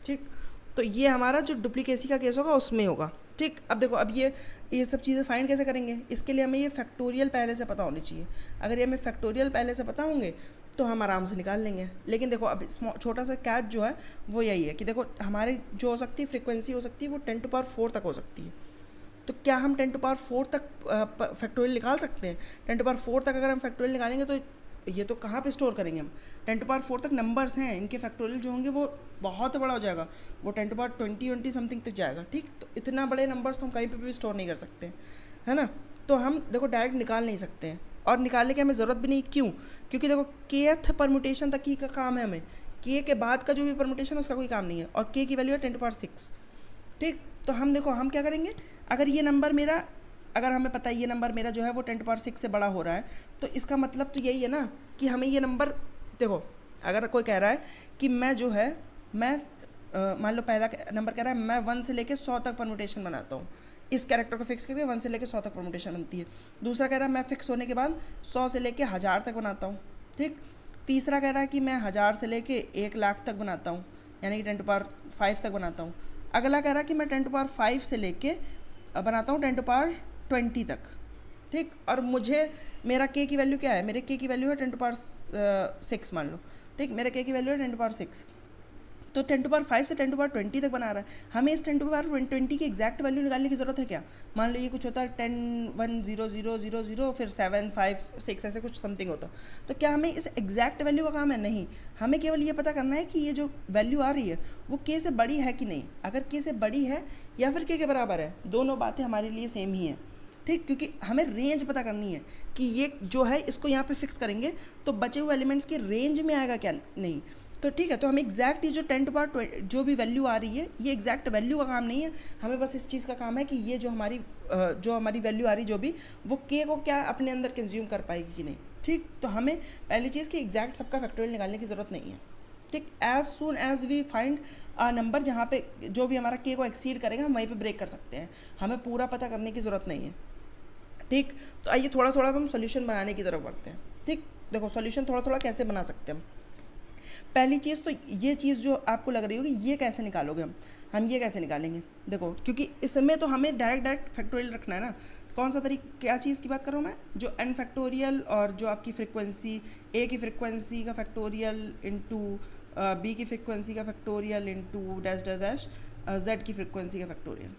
ठीक। तो ये हमारा जो डुप्लीकेसी का केस होगा उसमें होगा, ठीक। अब देखो, अब ये सब चीज़ें फाइंड कैसे करेंगे? इसके लिए हमें ये फैक्टोरियल पहले से पता होनी चाहिए। अगर ये हमें फैक्टोरियल पहले से पता होंगे तो हम आराम से निकाल लेंगे। लेकिन देखो अब छोटा सा कैच जो है वो यही है कि देखो हमारी जो हो सकती है फ्रीक्वेंसी हो सकती है वो 10⁴ तक हो सकती है। तो क्या हम 10⁴ तक फैक्टोरियल निकाल सकते हैं? 10⁴ तक अगर हम फैक्टोरियल निकालेंगे तो ये तो कहाँ पे स्टोर करेंगे हम? 10⁴ तक नंबर्स हैं, इनके फैक्टोरियल जो होंगे वो बहुत बड़ा हो जाएगा, वो 10⁻20 समथिंग तक जाएगा, ठीक। तो इतना बड़े नंबर्स तो हम कहीं पे भी स्टोर नहीं कर सकते, है ना। तो हम देखो डायरेक्ट निकाल नहीं सकते हैं, और निकालने की हमें ज़रूरत भी नहीं। क्यों? क्योंकि देखो kth परम्यूटेशन तक ही का काम है हमें, k के बाद का जो भी परम्यूटेशन उसका कोई काम नहीं है, और k की वैल्यू है 10⁶, ठीक। तो हम देखो हम क्या करेंगे, अगर ये नंबर मेरा, अगर हमें पता है ये नंबर मेरा जो है वो 10⁶ से बड़ा हो रहा है, तो इसका मतलब तो यही है ना कि हमें ये नंबर, देखो अगर कोई कह रहा है कि मैं जो है मैं मान लो पहला नंबर कह रहा है मैं 1 से लेके 100 तक परम्यूटेशन बनाता हूँ, इस कैरेक्टर को फिक्स करके 1 से लेके 100 तक परम्यूटेशन बनती है। दूसरा कह रहा है मैं फिक्स होने के बाद 100 से लेके 1000 तक बनाता हूँ, ठीक। तीसरा कह रहा है कि मैं 1000 से लेके 1,00,000 तक बनाता हूँ, यानी कि 10⁵ तक बनाता हूँ। अगला कह रहा है कि मैं 10⁵ से लेके बनाता हूँ 10⁻20 तक, ठीक। और मुझे मेरा k की वैल्यू क्या है? मेरे k की वैल्यू है 10⁻6 मान लो, ठीक। मेरे k की वैल्यू है 10⁻6, तो 10⁵ से 10⁻20 तक बना रहा है। हमें इस 10⁻20 की एग्जैक्ट वैल्यू निकालने की ज़रूरत है क्या? मान लो ये कुछ होता है 10 1 0 0 0 0 फिर 7 5 6 ऐसे कुछ समथिंग होता, तो क्या हमें इस एग्जैक्ट वैल्यू का काम है? नहीं, हमें केवल ये पता करना है कि ये जो वैल्यू आ रही है वो k से बड़ी है कि नहीं। अगर k से बड़ी है या फिर k के बराबर है, दोनों बातें हमारे लिए सेम ही हैं, ठीक। क्योंकि हमें रेंज पता करनी है कि ये जो है इसको यहाँ पे फिक्स करेंगे तो बचे हुए एलिमेंट्स की रेंज में आएगा क्या, नहीं। तो ठीक है, तो हमें एग्जैक्ट ये जो 10⁻20 जो भी वैल्यू आ रही है ये एग्जैक्ट वैल्यू का काम नहीं है, हमें बस इस चीज़ का काम है कि ये जो हमारी वैल्यू आ रही जो भी वो k को क्या अपने अंदर कंज्यूम कर पाएगी कि नहीं, ठीक। तो हमें पहली चीज़ कि एग्जैक्ट सबका फैक्टोरियल निकालने की ज़रूरत नहीं है, ठीक। As soon as we find a number जहाँ पे जो भी हमारा k को एक्सीड करेगा हम वहीं पे ब्रेक कर सकते हैं, हमें पूरा पता करने की ज़रूरत नहीं है, ठीक। तो आइए थोड़ा थोड़ा हम सोल्यूशन बनाने की तरफ बढ़ते हैं, ठीक। देखो सोल्यूशन थोड़ा थोड़ा कैसे बना सकते हैं हम। पहली चीज़ तो ये चीज़ जो आपको लग रही होगी ये कैसे निकालोगे हम ये कैसे निकालेंगे? देखो क्योंकि इसमें तो हमें डायरेक्ट फैक्टोरियल रखना है ना। कौन सा तरीका, क्या चीज़ की बात कर रहा हूँ मैं? जो n फैक्टोरियल और जो आपकी फ्रिक्वेंसी a की फ्रिक्वेंसी का फैक्टोरियल इंटू b की फ्रिक्वेंसी का factorial into dash dash dash z की फ्रिक्वेंसी का फैक्टोरियल,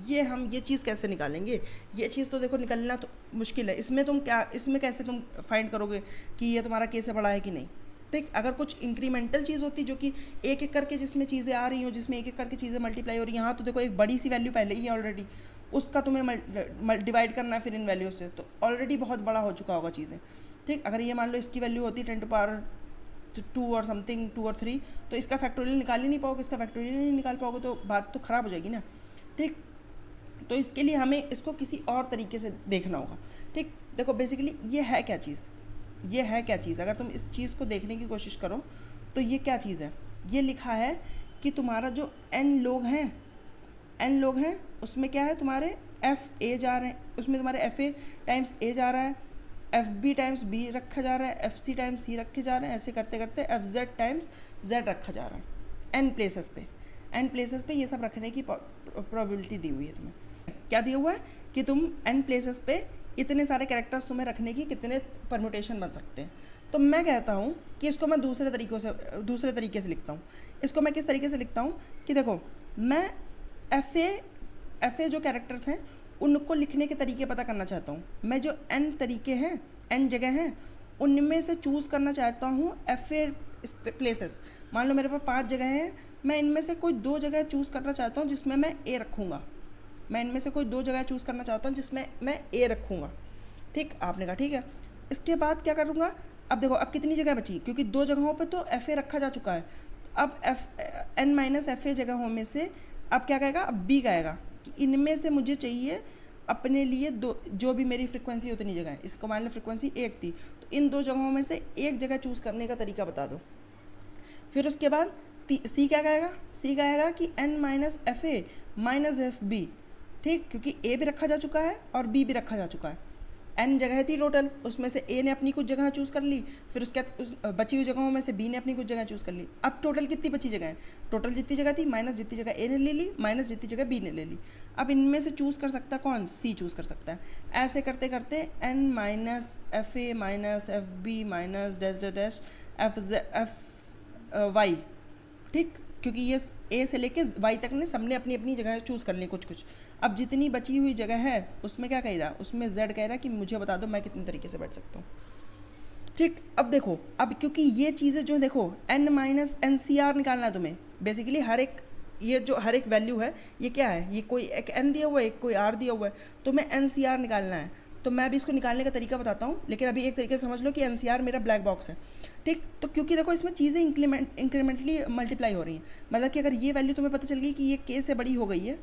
ये चीज़ कैसे निकालेंगे? ये चीज़ तो देखो निकलना तो मुश्किल है। इसमें कैसे तुम फाइंड करोगे कि ये तुम्हारा k से बड़ा है कि नहीं, ठीक। अगर कुछ इंक्रीमेंटल चीज़ होती जो कि एक एक करके जिसमें चीज़ें आ रही हो, जिसमें एक एक करके चीज़ें मल्टीप्लाई हो रही, यहाँ तो देखो एक बड़ी सी वैल्यू पहले ही है ऑलरेडी, उसका तुम्हें डिवाइड करना है फिर इन वैल्यू से, तो ऑलरेडी बहुत बड़ा हो चुका होगा चीज़ें, ठीक। अगर ये मान लो इसकी वैल्यू होती 10⁻ 2 और समथिंग 2 और 3, तो इसका फैक्टोरियल निकाल ही नहीं पाओगे, इसका फैक्टोरियल नहीं निकाल पाओगे तो बात तो ख़राब हो जाएगी ना। ठीक, तो इसके लिए हमें इसको किसी और तरीके से देखना होगा। ठीक, देखो बेसिकली ये है क्या चीज़, ये है क्या चीज़, अगर तुम इस चीज़ को देखने की कोशिश करो तो ये क्या चीज़ है। ये लिखा है कि तुम्हारा जो n लोग हैं उसमें क्या है, तुम्हारे एफ ए जा रहे हैं, उसमें तुम्हारे एफ ए टाइम्स ए जा रहा है, एफ बी टाइम्स बी रखा जा रहा है, एफ सी टाइम्स सी रखे जा रहे हैं, ऐसे करते करते एफ जेड टाइम्स जेड रखा जा रहा है। एन प्लेसेस पे ये सब रखने की प्रोबेबिलिटी दी हुई है तुम्हें। क्या दिया हुआ है कि तुम एन प्लेसेस पे इतने सारे कैरेक्टर्स तुम्हें रखने की कितने परम्यूटेशन बन सकते हैं। तो मैं कहता हूँ कि इसको मैं दूसरे तरीके से लिखता हूँ। इसको मैं किस तरीके से लिखता हूँ कि देखो, मैं एफ ए जो कैरेक्टर्स हैं उनको लिखने के तरीके पता करना चाहता हूँ। मैं जो एन तरीके हैं, एन जगह हैं, उनमें से चूज़ करना चाहता हूँ एफ ए प्लेसेस। मान लो मेरे पास 5 जगह हैं, मैं इनमें से कोई 2 जगह चूज़ करना चाहता हूँ जिसमें मैं ए रखूँगा। मैं इनमें से कोई 2 जगह चूज़ करना चाहता हूँ जिसमें मैं ए रखूँगा। ठीक, आपने कहा ठीक है। इसके बाद क्या करूँगा, अब देखो अब कितनी जगह बची, क्योंकि 2 जगहों पे तो एफ ए रखा जा चुका है। अब एन माइनस एफ ए जगहों में से अब क्या कहेगा, अब बी कहेगा कि इनमें से मुझे चाहिए अपने लिए 2, जो भी मेरी फ्रिक्वेंसी उतनी जगह है। इसको मान लो फ्रिक्वेंसी 1 थी, तो इन 2 जगहों में से एक जगह चूज़ करने का तरीका बता दो। फिर उसके बाद सी क्या कहेगा, सी कहेगा कि N minus F A minus F B. ठीक, क्योंकि ए भी रखा जा चुका है और बी भी रखा जा चुका है। एन जगह थी टोटल, उसमें से ए ने अपनी कुछ जगह चूज़ कर ली, फिर उसके बाद उस बची हुई जगहों में से बी ने अपनी कुछ जगह चूज़ कर ली। अब टोटल कितनी बची जगह है, टोटल जितनी जगह थी माइनस जितनी जगह ए ने ले ली माइनस जितनी जगह बी ने ले ली। अब इनमें से चूज़ कर सकता कौन, सी चूज़ कर सकता है। ऐसे करते करते N minus F A minus F B minus dash dash dash F Y. ठीक, क्योंकि ये ए से लेके वाई तक ने सबने अपनी अपनी जगह चूज़ कर ली कुछ। अब जितनी बची हुई जगह है उसमें क्या कह रहा, उसमें जेड कह रहा कि मुझे बता दो मैं कितने तरीके से बैठ सकता हूँ। ठीक, अब देखो, अब क्योंकि ये चीज़ें जो देखो N minus N C R निकालना है तुम्हें। बेसिकली हर एक वैल्यू है, ये क्या है, ये कोई एक एन दिया हुआ है, एक कोई आर दिया हुआ है, तो मैं एन सी आर निकालना है। तो मैं भी इसको निकालने का तरीका बताता हूँ, लेकिन अभी एक तरीके से समझ लो कि एन सी आर मेरा ब्लैक बॉक्स है। ठीक, तो क्योंकि देखो इसमें चीज़ें इंक्रीमेंटली मल्टीप्लाई हो रही हैं, मतलब कि अगर ये वैल्यू तुम्हें पता चल गई कि ये के से बड़ी हो गई है,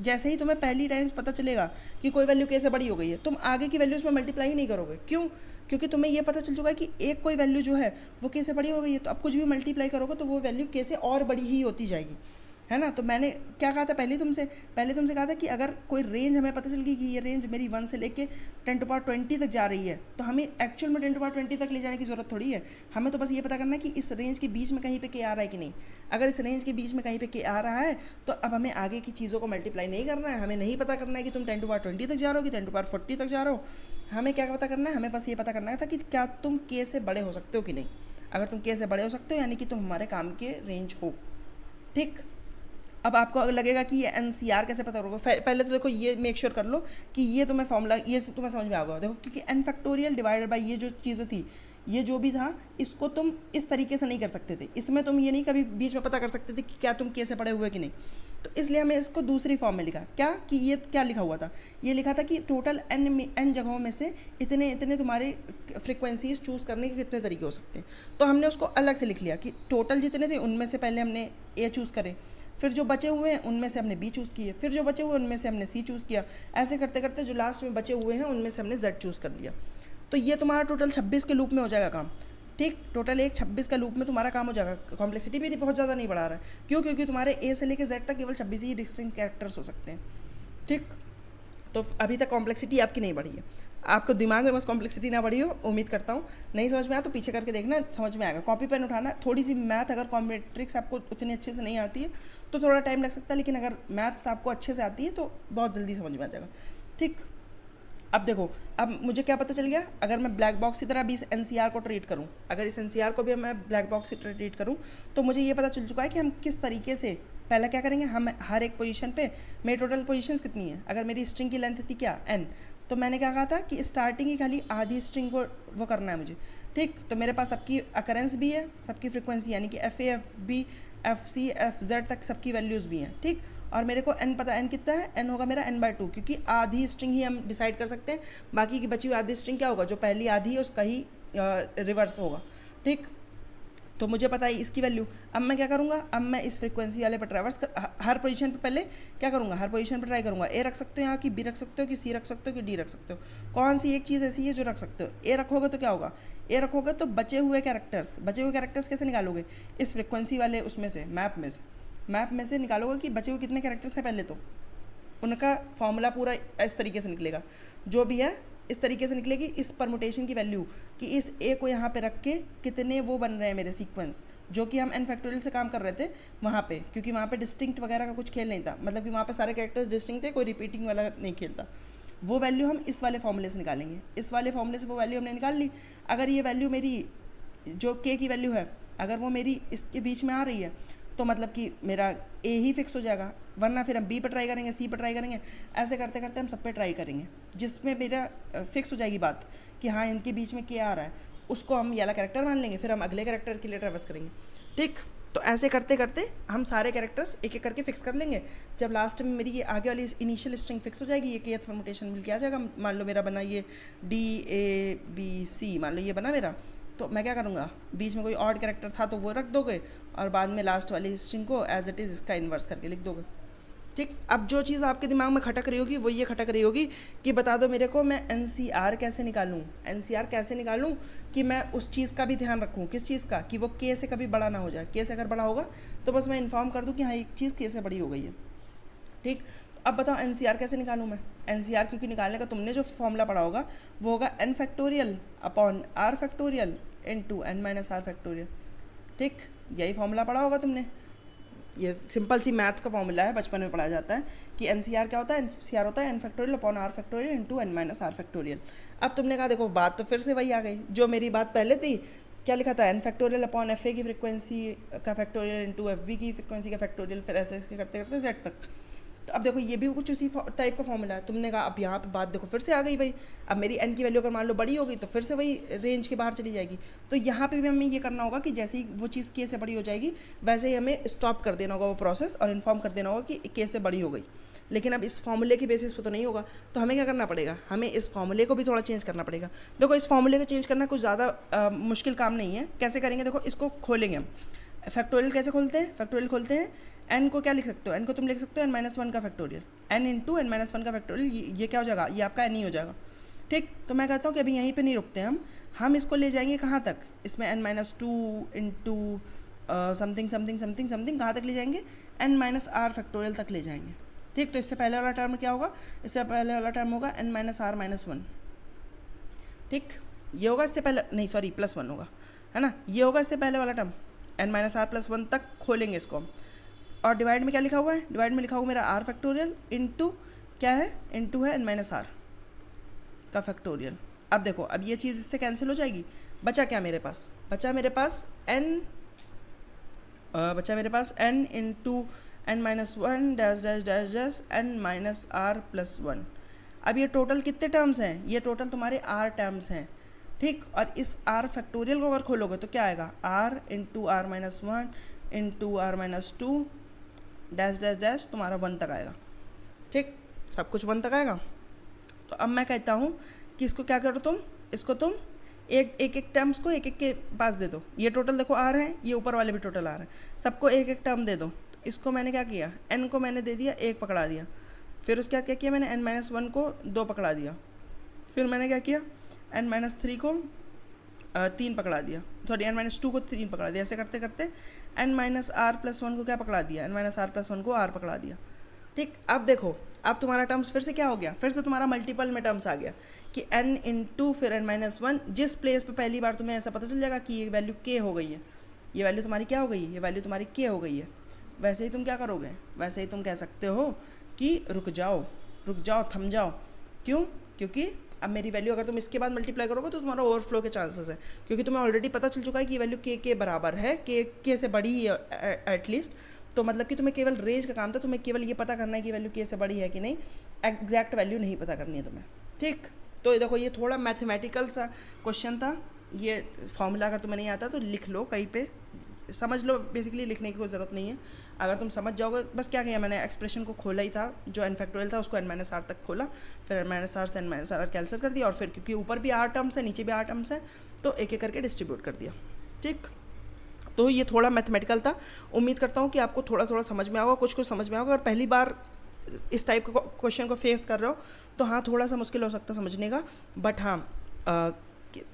जैसे ही तुम्हें पहली टाइम्स पता चलेगा कि कोई वैल्यू के से बड़ी हो गई है, तुम आगे की वैल्यूज़ में मल्टीप्लाई ही नहीं करोगे। क्यों, क्योंकि तुम्हें ये पता चल चुका है कि एक कोई वैल्यू जो है वो के से बड़ी हो गई है, तो अब कुछ भी मल्टीप्लाई करोगे तो वो वैल्यू के से और बड़ी ही होती जाएगी, है ना। तो मैंने क्या कहा था पहले तुमसे कहा था कि अगर कोई रेंज हमें पता चल गई कि ये रेंज मेरी 1 से लेके 10⁻20 तक जा रही है, तो हमें एक्चुअल में 10⁻20 तक ले जाने की ज़रूरत थोड़ी है। हमें तो बस ये पता करना है कि इस रेंज के बीच में कहीं पे के आ रहा है कि नहीं। अगर इस रेंज के बीच में कहीं पे के आ रहा है तो अब हमें आगे की चीज़ों को मल्टीप्लाई नहीं करना है। हमें नहीं पता करना है कि तुम 10⁻20 तक जा रहे हो कि 10⁻40 तक जा रहे हो। हमें क्या पता करना है, हमें बस ये पता करना था कि क्या तुम के से बड़े हो सकते हो कि नहीं। अगर तुम के से बड़े हो सकते हो यानी कि तुम हमारे काम के रेंज हो। ठीक, अब आपको अगर लगेगा कि ये एनसीआर कैसे पता करोगे, पहले तो देखो ये मेक श्योर कर लो कि ये तुम्हें फॉर्मूला ये तुम्हें समझ में आ गया। देखो क्योंकि एन फैक्टोरियल डिवाइडेड बाई ये जो चीज़ें थी, ये जो भी था, इसको तुम इस तरीके से नहीं कर सकते थे। इसमें तुम ये नहीं कभी बीच में पता कर सकते थे कि क्या तुम कैसे पढ़े हुए कि नहीं। तो इसलिए हमें इसको दूसरी फॉर्म में लिखा। क्या कि ये क्या लिखा हुआ था, ये लिखा था कि टोटल एन जगहों में से इतने इतने तुम्हारे फ्रिक्वेंसीज चूज़ करने के कितने तरीके हो सकते हैं। तो हमने उसको अलग से लिख लिया कि टोटल जितने थे उनमें से पहले हमने ए चूज़ करे, फिर जो बचे हुए हैं उनमें से हमने बी चूज़ किए, फिर जो बचे हुए उनमें से हमने सी चूज़ किया। ऐसे करते करते जो लास्ट में बचे हुए हैं उनमें से हमने जेड चूज़ कर लिया। तो ये तुम्हारा टोटल 26 के लूप में हो जाएगा काम। ठीक, टोटल एक 26 का लूप में तुम्हारा काम हो जाएगा। कॉम्प्लेक्सिटी भी बहुत ज़्यादा नहीं बढ़ा रहा है। क्यों, क्योंकि तुम्हारे ए से लेकर जेड तक केवल 26 ही डिस्टिंक्ट कैरेक्टर्स हो सकते हैं। ठीक, तो अभी तक कॉम्प्लेक्सिटी आपकी नहीं बढ़ी है। आपको दिमाग में बस कॉम्प्लेक्सिटी ना बढ़ी हो, उम्मीद करता हूँ। नहीं समझ में आया तो पीछे करके देखना, समझ में आएगा। कॉपी पेन उठाना, थोड़ी सी मैथ अगर कॉम्बिनेट्रिक्स आपको उतनी अच्छे से नहीं आती है तो थोड़ा टाइम लग सकता है, लेकिन अगर मैथ्स आपको अच्छे से आती है तो बहुत जल्दी समझ में आ जाएगा। ठीक, अब देखो, अब मुझे क्या पता चल गया, अगर मैं ब्लैक बॉक्स की तरह भी इस एनसीआर को ट्रीट करूँ, अगर इस एनसीआर को भी मैं ब्लैक बॉक्स से ट्रीट करूँ, तो मुझे ये पता चल चुका है कि हम किस तरीके से पहला क्या करेंगे। हम हर एक पोजीशन पे मेरी टोटल पोजीशंस कितनी है। अगर मेरी स्ट्रिंग की लेंथ थी क्या एन, तो मैंने क्या कहा था कि स्टार्टिंग की खाली आधी स्ट्रिंग को वो करना है मुझे। ठीक, तो मेरे पास सबकी अकरेंस भी है, सबकी फ्रिक्वेंसी यानी कि F A F B F C F Z तक सबकी वैल्यूज़ भी हैं। ठीक, और मेरे को एन पता, एन कितना है, एन होगा मेरा n/2, क्योंकि आधी स्ट्रिंग ही हम डिसाइड कर सकते हैं। बाकी की बची हुई आधी स्ट्रिंग क्या होगा, जो पहली आधी है उसका ही रिवर्स होगा। ठीक, तो मुझे पता है इसकी वैल्यू। अब मैं क्या करूँगा, अब मैं इस फ्रीक्वेंसी वाले पर ट्रैवर्स हर पोजीशन पे पहले क्या करूँगा, हर पोजीशन पे ट्राई करूँगा। ए रख सकते हो यहाँ की, बी रख सकते हो कि सी रख सकते हो कि डी रख सकते हो। कौन सी एक चीज़ ऐसी है जो रख सकते हो। ए रखोगे तो क्या होगा, ए रखोगे तो बचे हुए कैरेक्टर्स कैसे निकालोगे, इस फ्रिक्वेंसी वाले उसमें से, मैप में से निकालोगे कि बचे हुए कितने कैरेक्टर्स हैं पहले, तो उनका फॉर्मूला पूरा इस तरीके से निकलेगा, जो भी है इस तरीके से निकलेगी। इस परमुटेशन की वैल्यू कि इस ए को यहाँ पे रख के कितने वो बन रहे हैं मेरे सीक्वेंस, जो कि हम एन फैक्टोरियल से काम कर रहे थे वहाँ पे, क्योंकि वहाँ पे डिस्टिंक्ट वगैरह का कुछ खेल नहीं था, मतलब कि वहाँ पे सारे कैरेक्टर्स डिस्टिंक्ट थे, कोई रिपीटिंग वाला नहीं खेलता। वो वैल्यू हम इस वाले फॉर्मूले से निकालेंगे। इस वाले फॉर्मूले से वो वैल्यू हमने निकाल ली। अगर ये वैल्यू मेरी जो के की वैल्यू है, अगर वो मेरी इसके बीच में आ रही है, तो मतलब कि मेरा ए ही फिक्स हो जाएगा, वरना फिर हम बी पर ट्राई करेंगे, सी पर ट्राई करेंगे, ऐसे करते करते हम सब पे ट्राई करेंगे, जिसमें मेरा फिक्स हो जाएगी बात कि हाँ इनके बीच में क्या आ रहा है, उसको हम ये वाला कैरेक्टर मान लेंगे, फिर हम अगले कैरेक्टर के लिए ट्रैवर्स करेंगे। ठीक, तो ऐसे करते करते हम सारे कैरेक्टर्स एक एक करके फिक्स कर लेंगे। जब लास्ट में मेरी ये आगे वाली इनिशियल स्ट्रिंग फिक्स हो जाएगी, ये केथ परमुटेशन मिल के आ जाएगा। मान लो मेरा बना ये DABC, मान लो ये बना मेरा, तो मैं क्या करूँगा, बीच में कोई ऑड कैरेक्टर था तो वो रख दोगे, और बाद में लास्ट वाली स्ट्रिंग को एज इट इज़ इसका इन्वर्स करके लिख दोगे। ठीक, अब जो चीज़ आपके दिमाग में खटक रही होगी वो ये खटक रही होगी कि बता दो मेरे को मैं NCR कैसे निकालूं कि मैं उस चीज़ का भी ध्यान रखूं। किस चीज़ का, कि वो के से कभी बड़ा ना हो जाए। के से अगर बड़ा होगा तो बस मैं इन्फॉर्म कर दूं कि हाँ एक चीज़ के से बड़ी हो गई है। ठीक, तो अब बताओ NCR कैसे निकालूं मैं। NCR क्योंकि निकालने का तुमने जो फॉर्मूला पढ़ा होगा वो होगा n factorial upon r factorial into n minus r factorial. ठीक, यही फॉर्मूला पढ़ा होगा तुमने। ये सिंपल सी मैथ का फॉर्मूला है, बचपन में पढ़ा जाता है कि NCR क्या होता है, NCR होता है n factorial upon r factorial into n minus r factorial. अब तुमने कहा देखो बात तो फिर से वही आ गई जो मेरी बात पहले थी। क्या लिखा था, n फैक्टोरियल अपॉन FA की फ्रिक्वेंसी का फैक्टोरियल इनटू FB की फ्रिक्वेंसी का फैक्टोरियल, फिर ऐसे ऐसे करते करते Z तक। तो अब देखो ये भी कुछ उसी टाइप का फॉर्मूला है। तुमने कहा अब यहाँ पे बात देखो फिर से आ गई भाई, अब मेरी n की वैल्यू अगर मान लो बड़ी होगी तो फिर से वही रेंज के बाहर चली जाएगी। तो यहाँ पे भी हमें ये करना होगा कि जैसे ही वो चीज़ के से बड़ी हो जाएगी वैसे ही हमें स्टॉप कर देना होगा वो प्रोसेस, और इन्फॉर्म कर देना होगा कि के से बड़ी हो गई। लेकिन अब इस फॉर्मूले के बेसिस पे तो नहीं होगा, तो हमें क्या करना पड़ेगा, हमें इस फॉर्मूले को भी थोड़ा चेंज करना पड़ेगा। देखो इस फॉर्मूले को चेंज करना कुछ ज़्यादा मुश्किल काम नहीं है। कैसे करेंगे, देखो इसको खोलेंगे हम। फैक्टोरियल कैसे खोलते हैं, फैक्टोरियल खोलते हैं, n को क्या लिख सकते हो, n को तुम लिख सकते हो n-1 का फैक्टोरियल, n इंटू n-1 का फैक्टोरियल, ये क्या हो जाएगा, ये आपका n ही हो जाएगा। ठीक, तो मैं कहता हूँ कि अभी यहीं पे नहीं रुकते हम इसको ले जाएंगे कहाँ तक, इसमें n-2 into something something something something कहाँ तक ले जाएंगे, n-r फैक्टोरियल तक ले जाएंगे। ठीक, तो इससे पहले वाला टर्म क्या होगा, इससे पहले वाला टर्म होगा n-r-1। ठीक, ये होगा इससे पहले, नहीं सॉरी +1 होगा, है ना, ये होगा इससे पहले वाला टर्म, n-r+1 तक खोलेंगे इसको। और डिवाइड में क्या लिखा हुआ है, डिवाइड में लिखा हुआ मेरा r फैक्टोरियल इनटू क्या है, इनटू है n-r का फैक्टोरियल। अब देखो अब ये चीज़ इससे कैंसिल हो जाएगी, बचा क्या मेरे पास, बचा मेरे पास n into n-1 dash dash dash dash n-r+1। अब ये टोटल कितने टर्म्स हैं, ये टोटल तुम्हारे r टर्म्स हैं। ठीक, और इस r फैक्टोरियल को अगर खोलोगे तो क्या आएगा, r into r-1 into r-2 dash dash dash तुम्हारा 1 तक आएगा। ठीक, सब कुछ 1 तक आएगा। तो अब मैं कहता हूँ कि इसको क्या करो तुम, इसको तुम एक एक टर्म्स को एक एक के पास दे दो। ये टोटल देखो r है, ये ऊपर वाले भी टोटल r है, सबको एक एक टर्म दे दो। तो इसको मैंने क्या किया, n को मैंने दे दिया 1 पकड़ा दिया, फिर उसके बाद क्या किया मैंने n-1 को 2 पकड़ा दिया, फिर मैंने क्या किया n-3 को 3 पकड़ा दिया, सॉरी n-2 को 3 पकड़ा दिया। ऐसे करते करते n-r+1 को क्या पकड़ा दिया, n-r+1 को r पकड़ा दिया। ठीक, अब देखो अब तुम्हारा टर्म्स फिर से क्या हो गया, फिर से तुम्हारा मल्टीपल में टर्म्स आ गया कि n इंटू फिर n-1, जिस प्लेस पे पहली बार तुम्हें ऐसा पता चल जाएगा कि ये वैल्यू k हो गई है, ये वैल्यू तुम्हारी क्या हो गई है, ये वैल्यू तुम्हारी k हो गई है, वैसे ही तुम क्या करोगे, वैसे ही तुम कह सकते हो कि रुक जाओ थम जाओ। क्यों, क्योंकि अब मेरी वैल्यू अगर तुम इसके बाद मल्टीप्लाई करोगे तो तुम्हारा ओवरफ्लो के चांसेस है, क्योंकि तुम्हें ऑलरेडी पता चल चुका है कि वैल्यू के बराबर है, के से बड़ी है एटलीस्ट। तो मतलब कि तुम्हें केवल रेंज का काम था, तुम्हें केवल ये पता करना है कि वैल्यू के से बड़ी है कि नहीं, एग्जैक्ट वैल्यू नहीं पता करनी है तुम्हें। ठीक, तो देखो ये थोड़ा मैथमेटिकल सा क्वेश्चन था, ये फॉर्मूला अगर तुम्हें नहीं आता तो लिख लो कहीं पे, समझ लो, बेसिकली लिखने की कोई ज़रूरत नहीं है। अगर तुम समझ जाओगे, बस क्या किया मैंने, एक्सप्रेशन को खोला ही था, जो n फैक्टोरियल था उसको n-r तक खोला, फिर n-r से n-r कैंसिल कर दिया, और फिर क्योंकि ऊपर भी r टर्म्स है नीचे भी r टर्म्स है तो एक एक करके डिस्ट्रीब्यूट कर दिया। ठीक, तो ये थोड़ा मैथमेटिकल था, उम्मीद करता हूँ कि आपको थोड़ा थोड़ा समझ में आएगा, कुछ कुछ समझ में आएगा। और पहली बार इस टाइप के क्वेश्चन को फेस कर रहे हो तो हाँ थोड़ा सा मुश्किल हो सकता है समझने का, बट हाँ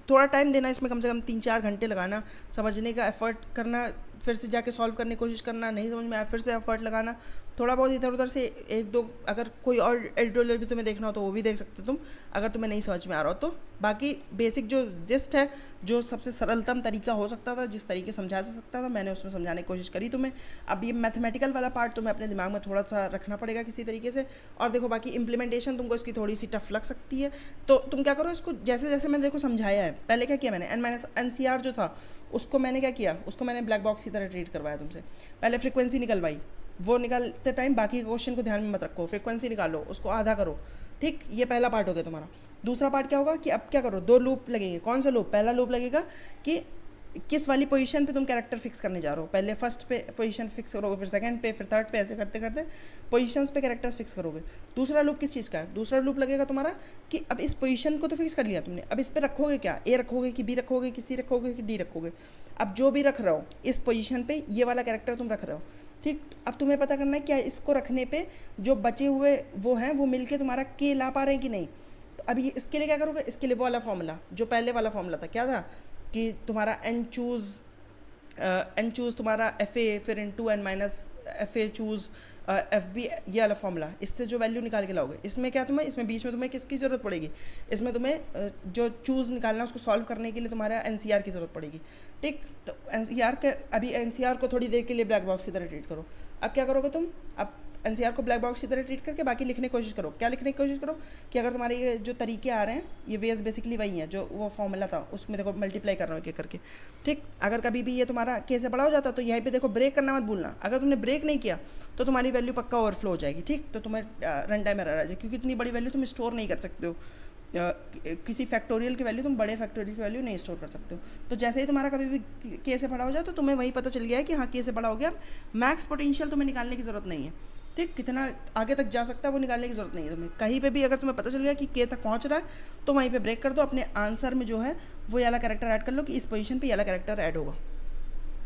थोड़ा टाइम देना इसमें, कम से कम 3-4 घंटे लगाना, समझने का एफर्ट करना, फिर से जाके सॉल्व करने की कोशिश करना, नहीं समझ में आया फिर से एफर्ट लगाना, थोड़ा बहुत इधर उधर से एक दो, अगर कोई और एडिटोरियल भी तुम्हें देखना हो तो वो भी देख सकते हो तुम, अगर तुम्हें नहीं समझ में आ रहा हो तो। बाकी बेसिक जो जिस्ट है, जो सबसे सरलतम तरीका हो सकता था, जिस तरीके समझा सकता था, मैंने उसमें समझाने की कोशिश करी तुम्हें। अब ये मैथमेटिकल वाला पार्ट तुम्हें अपने दिमाग में थोड़ा सा रखना पड़ेगा किसी तरीके से। और देखो बाकी इंप्लीमेंटेशन तुमको इसकी थोड़ी सी टफ लग सकती है, तो तुम क्या करो, इसको जैसे जैसे मैंने देखो समझाया है, पहले क्या किया मैंने NCR जो था उसको मैंने क्या किया, उसको मैंने ब्लैक बॉक्स की तरह ट्रीट करवाया तुमसे। पहले फ्रीक्वेंसी निकलवाई, वो निकालते टाइम बाकी क्वेश्चन को ध्यान में मत रखो, फ्रीक्वेंसी निकालो, उसको आधा करो, ठीक। ये पहला पार्ट हो गया तुम्हारा। दूसरा पार्ट क्या होगा कि अब क्या करो, 2 लूप लगेंगे। कौन सा लूप? पहला लूप लगेगा कि किस वाली पोजीशन पे तुम कैरेक्टर फिक्स करने जा रहे हो। पहले फर्स्ट पे पोजीशन फिक्स करोगे, फिर सेकंड पे, फिर थर्ड पे, ऐसे करते करते पोजीशंस पे कैरेक्टर्स फिक्स करोगे। दूसरा लूप किस चीज़ का है? दूसरा लूप लगेगा तुम्हारा कि अब इस पोजीशन को तो फिक्स कर लिया तुमने, अब इस पे रखोगे क्या, ए रखोगे कि बी रखोगे कि सी रखोगे कि डी रखोगे। अब जो भी रख रहे हो इस पोजीशन पे, ये वाला कैरेक्टर तुम रख रहे हो, ठीक। अब तुम्हें पता करना है क्या इसको रखने पे जो बचे हुए वो हैं वो मिलके तुम्हारा के ला पा रहे हैं कि नहीं। तो अब ये इसके लिए क्या करोगे, इसके लिए वो वाला फॉर्मूला जो पहले वाला फॉर्मूला था, क्या था कि तुम्हारा एन चूज़ तुम्हारा FA, फिर into N minus FA choose FB, ये वाला फॉर्मूला, इससे जो वैल्यू निकाल के लाओगे, इसमें क्या तुम्हें, इसमें बीच में तुम्हें किसकी ज़रूरत पड़ेगी, इसमें तुम्हें जो चूज़ निकालना उसको सॉल्व करने के लिए तुम्हारा NCR की ज़रूरत पड़ेगी, ठीक। तो NCR के अभी NCR को थोड़ी देर के लिए ब्लैक बॉक्स की तरह ट्रीट करो। अब क्या करोगे तुम, अब NCR को ब्लैक बॉक्स की तरह ट्रीट करके बाकी लिखने की कोशिश करो। क्या लिखने की कोशिश करो कि अगर तुम्हारे ये जो तरीके आ रहे हैं, ये वेज बेसिकली वही हैं जो वो फॉर्मूला था, उसमें देखो मल्टीप्लाई कर रहा हूँ एक करके, ठीक। अगर कभी भी ये तुम्हारा के से बड़ा हो जाता तो यहीं पे देखो ब्रेक करना मत भूलना। अगर तुमने ब्रेक नहीं किया तो तुम्हारी वैल्यू पक्का ओवरफ्लो हो जाएगी, ठीक। तो तुम्हें रन टाइम एरर आ जाएगी, क्योंकि इतनी बड़ी वैल्यू तुम स्टोर नहीं कर सकते हो। किसी फैक्टोरियल की वैल्यू तुम बड़े फैक्टोरियल की वैल्यू नहीं स्टोर कर सकते हो। तो जैसे ही तुम्हारा कभी भी के से बड़ा हो जाए तो तुम्हें वही पता चल गया है कि हाँ के से बड़ा हो गया, मैक्स पोटेंशियल तुम्हें निकालने की ज़रूरत नहीं है, ठीक। कितना आगे तक जा सकता है वो निकालने की ज़रूरत नहीं है तुम्हें। कहीं पे भी अगर तुम्हें पता चल गया कि के तक पहुंच रहा है तो वहीं पे ब्रेक कर दो, अपने आंसर में जो है वो ये वाला कैरेक्टर ऐड कर लो कि इस पोजीशन पे ये वाला कैरेक्टर ऐड होगा,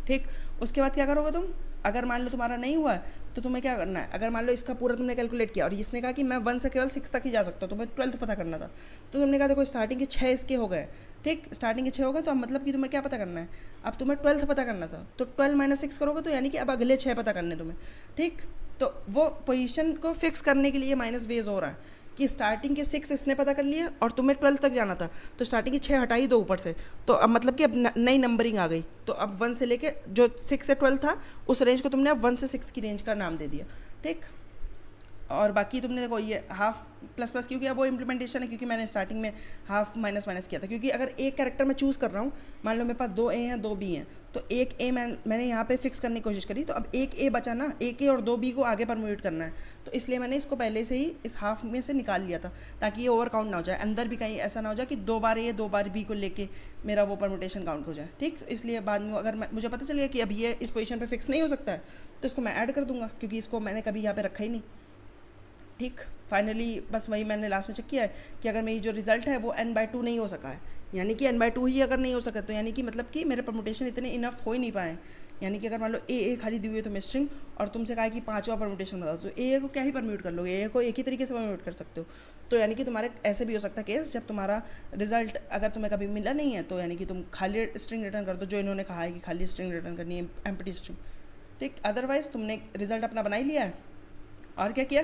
ठीक। उसके बाद क्या करोगे तुम, अगर मान लो तुम्हारा नहीं हुआ तो तुम्हें क्या करना है, अगर मान लो इसका पूरा तुमने कैलकुलेट किया और इसने कहा कि मैं 1 से केवल 6 तक ही जा सकता हूँ, तुम्हें 12th पता करना था, तो तुमने कहा देखो स्टार्टिंग के 6 इसके हो गए, ठीक। स्टार्टिंग के 6 हो गए तो अब मतलब कि तुम्हें क्या पता करना है, अब तुम्हें 12th पता करना था, तो 12 माइनस 6 करोगे तो यानी कि अब अगले 6 पता करने तुम्हें, ठीक। तो वो पोजीशन को फिक्स करने के लिए माइनस वेज हो रहा है कि स्टार्टिंग के 6 इसने पता कर लिया और तुम्हें 12 तक जाना था, तो स्टार्टिंग के 6 हटा ही दो ऊपर से, तो अब मतलब कि अब नई नंबरिंग आ गई। तो अब 1 से लेके जो 6 से 12 था उस रेंज को तुमने अब 1 से 6 की रेंज का नाम दे दिया, ठीक। और बाकी तुमने देखो ये हाफ प्लस प्लस क्योंकि अब वो इम्प्लीमेंटेशन है, क्योंकि मैंने स्टार्टिंग में हाफ माइनस माइनस किया था, क्योंकि अगर एक कैरेक्टर मैं चूज़ कर रहा हूँ, मान लो मेरे पास 2 A हैं 2 B हैं, तो एक A मैंने यहाँ पे फिक्स करने की कोशिश करी, तो अब एक A बचा ना, एक A और 2 B को आगे परम्यूट करना है, तो इसलिए मैंने इसको पहले से ही इस हाफ में से निकाल लिया था ताकि ये ओवर काउंट ना हो जाए, अंदर भी कहीं ऐसा ना हो जाए कि 2 बार A 2 बार B को लेके मेरा वो परम्यूटेशन काउंट हो जाए, ठीक। तो इसलिए बाद में अगर मुझे पता चल गया कि अब ये इस पोजीशन पे फिक्स नहीं हो सकता है तो इसको मैं ऐड कर दूंगा, क्योंकि इसको मैंने कभी यहाँ पे रखा ही नहीं, ठीक। फाइनली बस वही मैंने लास्ट में चेक किया है कि अगर मेरी जो रिजल्ट है वो n/2 नहीं हो सका है, यानी कि n/2 ही अगर नहीं हो सका तो यानी कि मतलब कि मेरे परम्यूटेशन इतने इनफ हो ही नहीं पाए। यानी कि अगर मान लो ए खाली दी हुई है तो मैं स्ट्रिंग और तुमसे कहा कि 5वां परम्यूटेशन बता दो, तो ए को क्या ही परम्यूट कर लोगे, ए को एक ही तरीके से परम्यूट कर सकते हो। तो यानी कि तुम्हारे ऐसे भी हो सकता है केस जब तुम्हारा रिजल्ट अगर तुम्हें कभी मिला नहीं है तो यानी कि तुम खाली स्ट्रिंग रिटर्न कर दो, जो इन्होंने कहा है कि खाली स्ट्रिंग रिटर्न करनी है, एम्प्टी स्ट्रिंग, ठीक। अदरवाइज़ तुमने रिजल्ट अपना बना ही लिया है और क्या किया,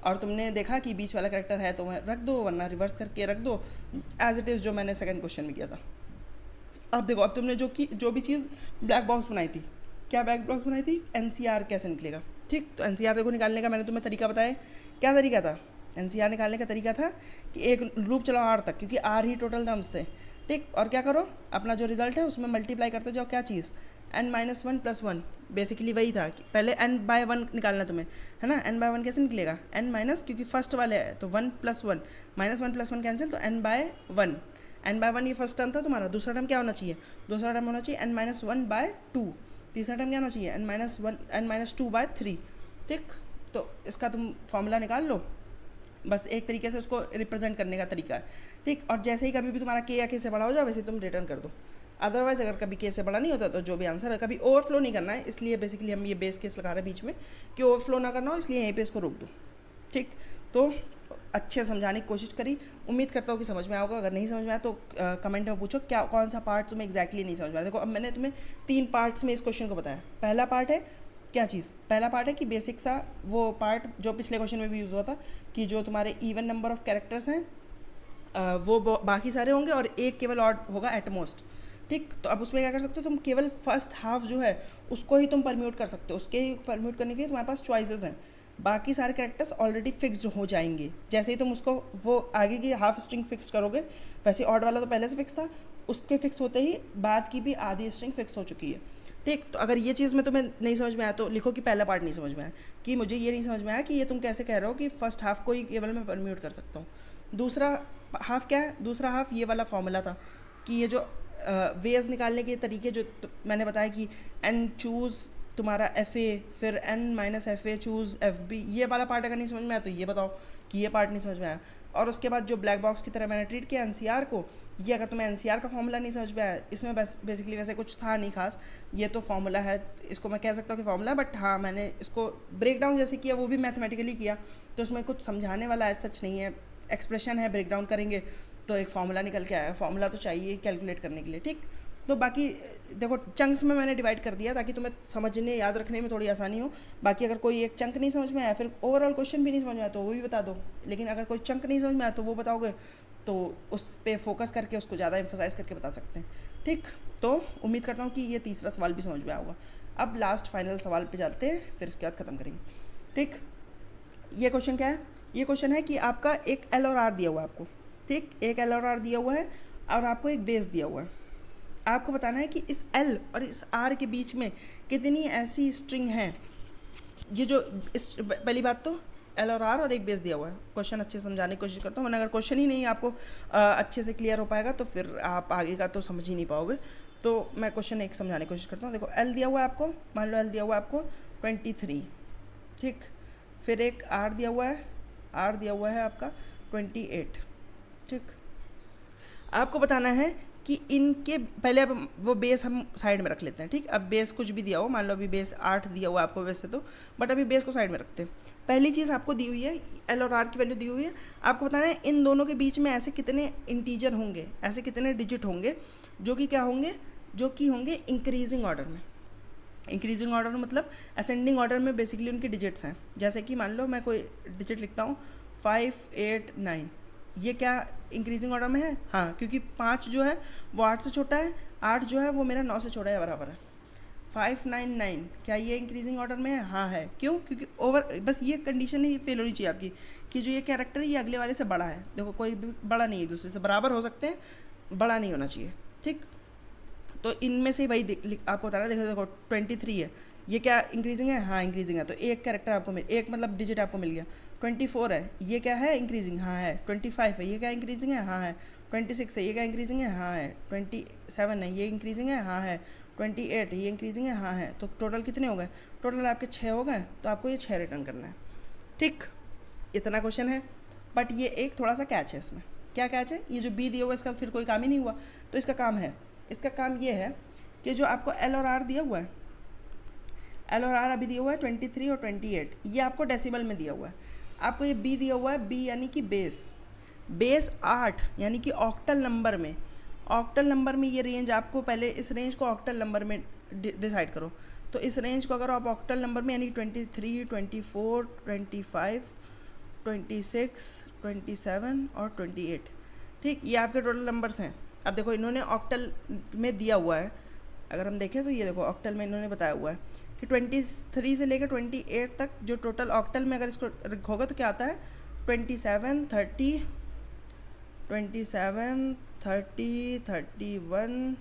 और तुमने देखा कि बीच वाला कैरेक्टर है तो वह रख दो, वरना रिवर्स करके रख दो एज इट इज़, जो मैंने सेकंड क्वेश्चन में किया था। अब देखो, अब तुमने जो भी चीज़ ब्लैक बॉक्स बनाई थी, क्या ब्लैक बॉक्स बनाई थी, NCR कैसे निकलेगा, ठीक। तो NCR देखो निकालने का मैंने तुम्हें तरीका बताया, क्या तरीका था, NCR निकालने का तरीका था कि एक लूप चलाओ R तक, क्योंकि R ही टोटल टर्म्स थे, ठीक। और क्या करो, अपना जो रिजल्ट है उसमें मल्टीप्लाई करते जाओ, क्या चीज़, n-1 + 1, बेसिकली वही था कि पहले n/1 निकालना तुम्हें, है ना। n/1 कैसे निकलेगा, n- क्योंकि फर्स्ट वाले है तो 1 + 1 -1 + 1 कैंसिल, तो n/1, n/1 ये फर्स्ट टर्म था तुम्हारा। दूसरा टर्म क्या होना चाहिए, दूसरा टर्म होना चाहिए n-1/2, तीसरा टर्म क्या होना चाहिए n-2/3, ठीक। तो इसका तुम फॉर्मूला निकाल लो, बस एक तरीके से उसको रिप्रेजेंट करने का तरीका है, ठीक। और जैसे ही कभी भी तुम्हारा के या के से बड़ा हो जाए वैसे तुम रिटर्न कर दो। अदरवाइज़ अगर कभी के से बड़ा नहीं होता तो जो भी आंसर है, कभी ओवरफ्लो नहीं करना है, इसलिए बेसिकली हम ये बेस केस लगा रहे हैं बीच में कि ओवरफ्लो ना करना हो, इसलिए यहीं पे इसको रोक दो, ठीक। तो अच्छे समझाने की कोशिश करी, उम्मीद करता हूँ कि समझ में आओगे। अगर नहीं समझ में आया तो कमेंट में पूछो क्या कौन सा पार्ट तुम्हें एग्जैक्टली नहीं समझ में आया। देखो अब मैंने तुम्हें 3 पार्ट्स में इस क्वेश्चन को बताया। पहला पार्ट है क्या चीज़, पहला पार्ट है कि बेसिक सा वो पार्ट जो पिछले क्वेश्चन में भी यूज़ हुआ था कि जो तुम्हारे इवन नंबर ऑफ कैरेक्टर्स हैं वो बाकी सारे होंगे और एक केवल ऑड होगा एट मोस्ट, ठीक। तो अब उसमें क्या कर सकते हो तुम, केवल फर्स्ट हाफ जो है उसको ही तुम परम्यूट कर सकते हो, उसके ही परम्यूट करने के लिए तुम्हारे पास चॉइसेस हैं। बाकी सारे कैरेक्टर्स ऑलरेडी फिक्स्ड हो जाएंगे। जैसे ही तुम उसको वो आगे की हाफ स्ट्रिंग फिक्स करोगे, वैसे ऑड वाला तो पहले से फिक्स था, उसके फिक्स होते ही बाद की भी आधी स्ट्रिंग फिक्स हो चुकी है, ठीक। तो अगर ये चीज़ में तुम्हें नहीं समझ में आया तो लिखो कि पहला पार्ट नहीं समझ में आया, कि मुझे ये नहीं समझ में आया कि ये तुम कैसे कह रहे हो कि फर्स्ट हाफ को ही केवल मैं परम्यूट कर सकता हूँ। दूसरा हाफ क्या है, दूसरा हाफ ये वाला फॉर्मूला था कि ये जो वेज निकालने के तरीके जो मैंने बताया कि एन चूज़ तुम्हारा एफ ए, फिर N minus F A choose F B, ये वाला पार्ट अगर नहीं समझ में आया तो ये बताओ कि ये पार्ट नहीं समझ में आया। और उसके बाद जो ब्लैक बॉक्स की तरह मैंने ट्रीट किया एनसीआर को, ये अगर तुम्हें एनसीआर का फॉर्मूला नहीं समझ में आया, इसमें बस बेसिकली वैसे कुछ था नहीं खास, ये तो फॉर्मूला है, इसको मैं कह सकता हूँ कि फॉर्मूला, बट हाँ मैंने इसको ब्रेक डाउन जैसे किया वो भी मैथमेटिकली किया, तो उसमें कुछ समझाने वाला ऐसा सच नहीं है, एक्सप्रेशन है, ब्रेक डाउन करेंगे तो एक फार्मूला निकल के आया। फार्मूला तो चाहिए कैलकुलेट करने के लिए, ठीक। तो बाकी देखो चंक्स में मैंने डिवाइड कर दिया ताकि तुम्हें समझने याद रखने में थोड़ी आसानी हो। बाकी अगर कोई एक चंक नहीं समझ में आया, फिर ओवरऑल क्वेश्चन भी नहीं समझ में आया तो वो भी बता दो, लेकिन अगर कोई चंक नहीं समझ में आया तो वो बताओगे तो उस पर फोकस करके उसको ज़्यादा एम्फोसाइज करके बता सकते हैं, ठीक। तो उम्मीद करता हूँ कि ये तीसरा सवाल भी समझ में आया होगा। अब लास्ट फाइनल सवाल पे जाते हैं, फिर इसके बाद ख़त्म करेंगे, ठीक। ये क्वेश्चन क्या है, ये क्वेश्चन है कि आपका एक एल और आर दिया हुआ है आपको, ठीक, एक एल और आर दिया हुआ है और आपको एक बेस दिया हुआ है। आपको बताना है कि इस एल और इस आर के बीच में कितनी ऐसी स्ट्रिंग हैं। ये जो पहली बात तो एल और आर और एक बेस दिया हुआ है। क्वेश्चन अच्छे से समझाने की कोशिश करता हूँ, वरना अगर क्वेश्चन ही नहीं आपको अच्छे से क्लियर हो पाएगा तो फिर आप आगे का तो समझ ही नहीं पाओगे। तो मैं क्वेश्चन एक समझाने की कोशिश करता हूँ। देखो एल दिया हुआ है आपको, मान लो एल दिया हुआ है आपको 23, ठीक। फिर एक आर दिया हुआ है, आर दिया हुआ है आपका 28, ठीक। आपको बताना है कि इनके पहले अब वो बेस हम साइड में रख लेते हैं, ठीक। अब बेस कुछ भी दिया हो, मान लो अभी बेस 8 दिया हुआ आपको वैसे तो, बट अभी बेस को साइड में रखते हैं। पहली चीज़ आपको दी हुई है एल और आर की वैल्यू दी हुई है, आपको बताना है इन दोनों के बीच में ऐसे कितने इंटीजर होंगे, ऐसे कितने डिजिट होंगे जो कि क्या होंगे, जो कि होंगे इंक्रीजिंग ऑर्डर में। इंक्रीजिंग ऑर्डर मतलब असेंडिंग ऑर्डर में बेसिकली उनके डिजिट्स हैं। जैसे कि मान लो मैं कोई डिजिट लिखता हूँ 5, 8, 9, ये क्या इंक्रीजिंग ऑर्डर में है? हाँ, क्योंकि 5 जो है वो 8 से छोटा है, 8 जो है वो मेरा 9 से छोटा है, बराबर है। 5, 9, 9 क्या ये इंक्रीजिंग ऑर्डर में है? हाँ है। क्यों? क्योंकि ओवर बस ये कंडीशन ही फेल होनी चाहिए आपकी कि जो ये कैरेक्टर है ये अगले वाले से बड़ा है। देखो कोई भी बड़ा नहीं है, दूसरे से बराबर हो सकते हैं, बड़ा नहीं होना चाहिए, ठीक। तो इनमें से वही आपको बताना है। देखो 23 है, ये क्या इंक्रीजिंग है? हाँ इंक्रीजिंग है, तो एक कैरेक्टर आपको एक मतलब डिजिट आपको मिल गया। 24 है, ये क्या है इंक्रीजिंग? हाँ है। 25 है, ये क्या इंक्रीजिंग है? हाँ है। 26 है, ये क्या इंक्रीजिंग है? हाँ है। 27 है, ये इंक्रीजिंग है? हाँ है। 28 ये इंक्रीजिंग है? हाँ है। तो टोटल कितने हो गए? टोटल आपके 6 हो गए, तो आपको ये 6 रिटर्न करना है, ठीक। इतना क्वेश्चन है, बट ये एक थोड़ा सा कैच है इसमें। क्या कैच है? ये जो बी दिया हुआ इसका फिर कोई काम ही नहीं हुआ, तो इसका काम है, इसका काम ये है कि जो आपको एल और आर दिया हुआ है, एल और आर अभी दिया हुआ है 23 और 28, ये आपको डेसिमल में दिया हुआ है। आपको ये बी दिया हुआ है, बी यानी कि बेस 8 यानी कि ऑक्टल नंबर में, ऑक्टल नंबर में ये रेंज आपको पहले इस रेंज को ऑक्टल नंबर में डिसाइड करो। तो इस रेंज को अगर आप ऑक्टल नंबर में यानी 23, 24, 25, 26, 27 और 28, ठीक, ये आपके टोटल नंबर्स हैं। अब देखो इन्होंने ऑक्टल में दिया हुआ है, अगर हम देखें तो ये देखो ऑक्टल में इन्होंने बताया हुआ है कि 23 से लेकर 28 तक जो टोटल ऑक्टल में अगर इसको होगा तो क्या आता है 27, 30, 31,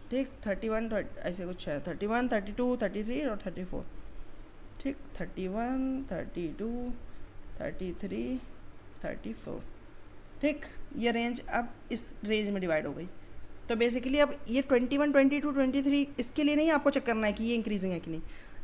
ठीक, 31 ऐसे कुछ है, 31, 32, 33 और 34, ठीक, 31, 32, 33, 34, ठीक। ये रेंज अब इस रेंज में डिवाइड हो गई। तो बेसिकली अब ये 21, 22, 23 इसके लिए नहीं आपको चेक करना है कि ये इंक्रीजिंग है कि नहीं,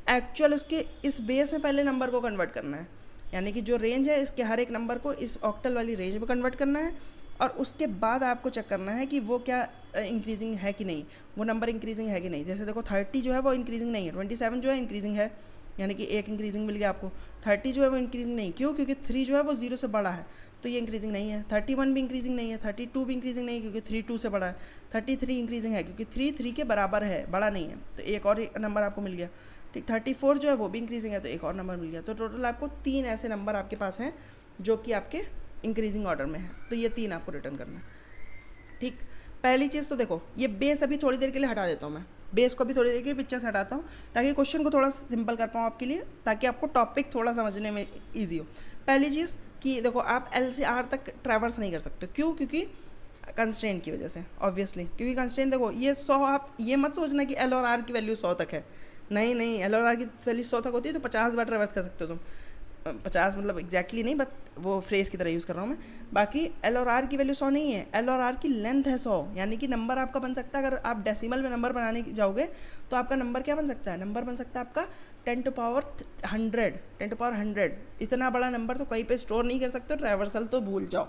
एक्चुअल उसके इस बेस में पहले नंबर को कन्वर्ट करना है। यानी कि जो रेंज है इसके हर एक नंबर को इस ऑक्टल वाली रेंज में कन्वर्ट करना है, और उसके बाद आपको चेक करना है कि वो क्या इंक्रीजिंग है कि नहीं, वो नंबर इंक्रीजिंग है कि नहीं। जैसे देखो 30 जो है वो इंक्रीजिंग नहीं है, 27 जो है इंक्रीजिंग है, यानी कि एक इंक्रीजिंग मिल गया आपको। 30 जो है वो इंक्रीजिंग नहीं, क्यों? क्योंकि 3 जो है वो 0 से बड़ा है, तो ये इंक्रीजिंग नहीं है। 31 भी इंक्रीजिंग नहीं है, 32 भी इंक्रीजिंग नहीं है क्योंकि 3 2 से बड़ा है। 33 इंक्रीजिंग है क्योंकि 3 3 के बराबर है, बड़ा नहीं है, तो एक और नंबर आपको मिल गया। ठीक, 34 जो है वो भी इंक्रीजिंग है, तो एक और नंबर मिल गया। तो टोटल आपको 3 ऐसे नंबर आपके पास हैं जो कि आपके इंक्रीजिंग ऑर्डर में है, तो ये 3 आपको रिटर्न करना है। ठीक, पहली चीज़ तो देखो, ये बेस अभी थोड़ी देर के लिए हटा देता हूँ मैं, बेस को अभी थोड़ी देर के लिए पिक्चर से हटाता हूँ ताकि क्वेश्चन को थोड़ा सिंपल कर पाऊँ आपके लिए, ताकि आपको टॉपिक थोड़ा समझने में ईजी हो। पहली चीज़ कि देखो, आप एल से आर तक ट्रैवर्स नहीं कर सकते, क्यों? क्योंकि कंस्ट्रेंट की वजह से, ऑब्वियसली, क्योंकि कंस्ट्रेंट देखो ये 100, आप ये मत सोचना कि एल और आर की वैल्यू 100 तक है, नहीं, एल और आर की वैल्यू 100 तक होती है तो 50 बार ट्रैवर्स कर सकते हो तुम। 50 मतलब एग्जैक्टली नहीं, बट वो फ्रेज की तरह यूज़ कर रहा हूँ मैं। बाकी एल और आर की वैल्यू 100 नहीं है, एल और आर की लेंथ है 100, यानी कि नंबर आपका बन सकता है, अगर आप डेसिमल में नंबर बनाने जाओगे तो आपका नंबर क्या बन सकता है? नंबर बन सकता है आपका 10 to power 100। इतना बड़ा नंबर तो कहीं पे स्टोर नहीं कर सकते हो, ट्रैवर्सल तो भूल जाओ।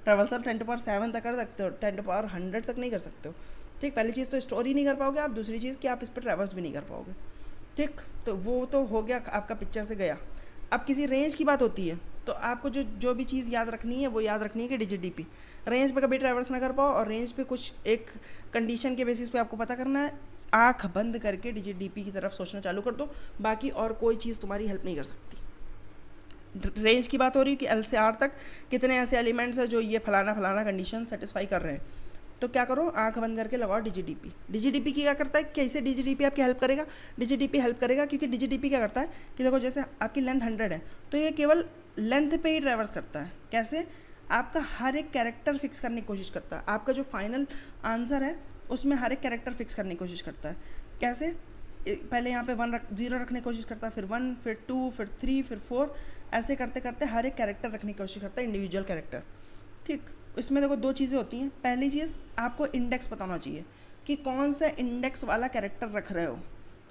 ट्रैवर्सल 10 to power 7 तक कर सकते हो, 10 to power 100 तक नहीं कर सकते हो। ठीक, पहली चीज़ तो स्टोर ही नहीं कर पाओगे आप, दूसरी चीज़ कि आप इस पर ट्रैवर्स भी नहीं कर पाओगे। ठीक, तो वो तो हो गया आपका पिक्चर से गया। अब किसी रेंज की बात होती है तो आपको जो भी चीज़ याद रखनी है वो याद रखनी है कि डिजिट डीपी। रेंज पे कभी ट्रैवर्स ना कर पाओ, और रेंज पे कुछ एक कंडीशन के बेसिस पे आपको पता करना है, आंख बंद करके डिजिट डीपी की तरफ सोचना चालू कर दो, बाकी और कोई चीज़ तुम्हारी हेल्प नहीं कर सकती। रेंज की बात हो रही है कि एल से आर तक कितने ऐसे एलिमेंट्स हैं जो ये फलाना कंडीशन सेटिस्फाई कर रहे हैं, तो क्या करो, आंख बंद करके लगाओ डिजिडीपी। डिजिडीपी क्या करता है, कैसे डिजिडीपी आपकी हेल्प करेगा? डिजिडीपी हेल्प करेगा क्योंकि डिजिडीपी क्या करता है कि देखो, जैसे आपकी लेंथ 100 है तो ये केवल लेंथ पे ही ट्रैवर्स करता है। कैसे? आपका हर एक कैरेक्टर फिक्स करने की कोशिश करता है, आपका जो फाइनल आंसर है उसमें हर एक कैरेक्टर फिक्स करने की कोशिश करता है। कैसे? पहले यहाँ पे 0 रखने की कोशिश करता है, फिर 1, फिर 2, फिर 3, फिर 4, ऐसे करते करते हर एक कैरेक्टर रखने की कोशिश करता है, इंडिविजुअल कैरेक्टर। ठीक, इसमें देखो 2 चीज़ें होती हैं। पहली चीज़, आपको इंडेक्स पता होना चाहिए कि कौन सा इंडेक्स वाला कैरेक्टर रख रहे हो।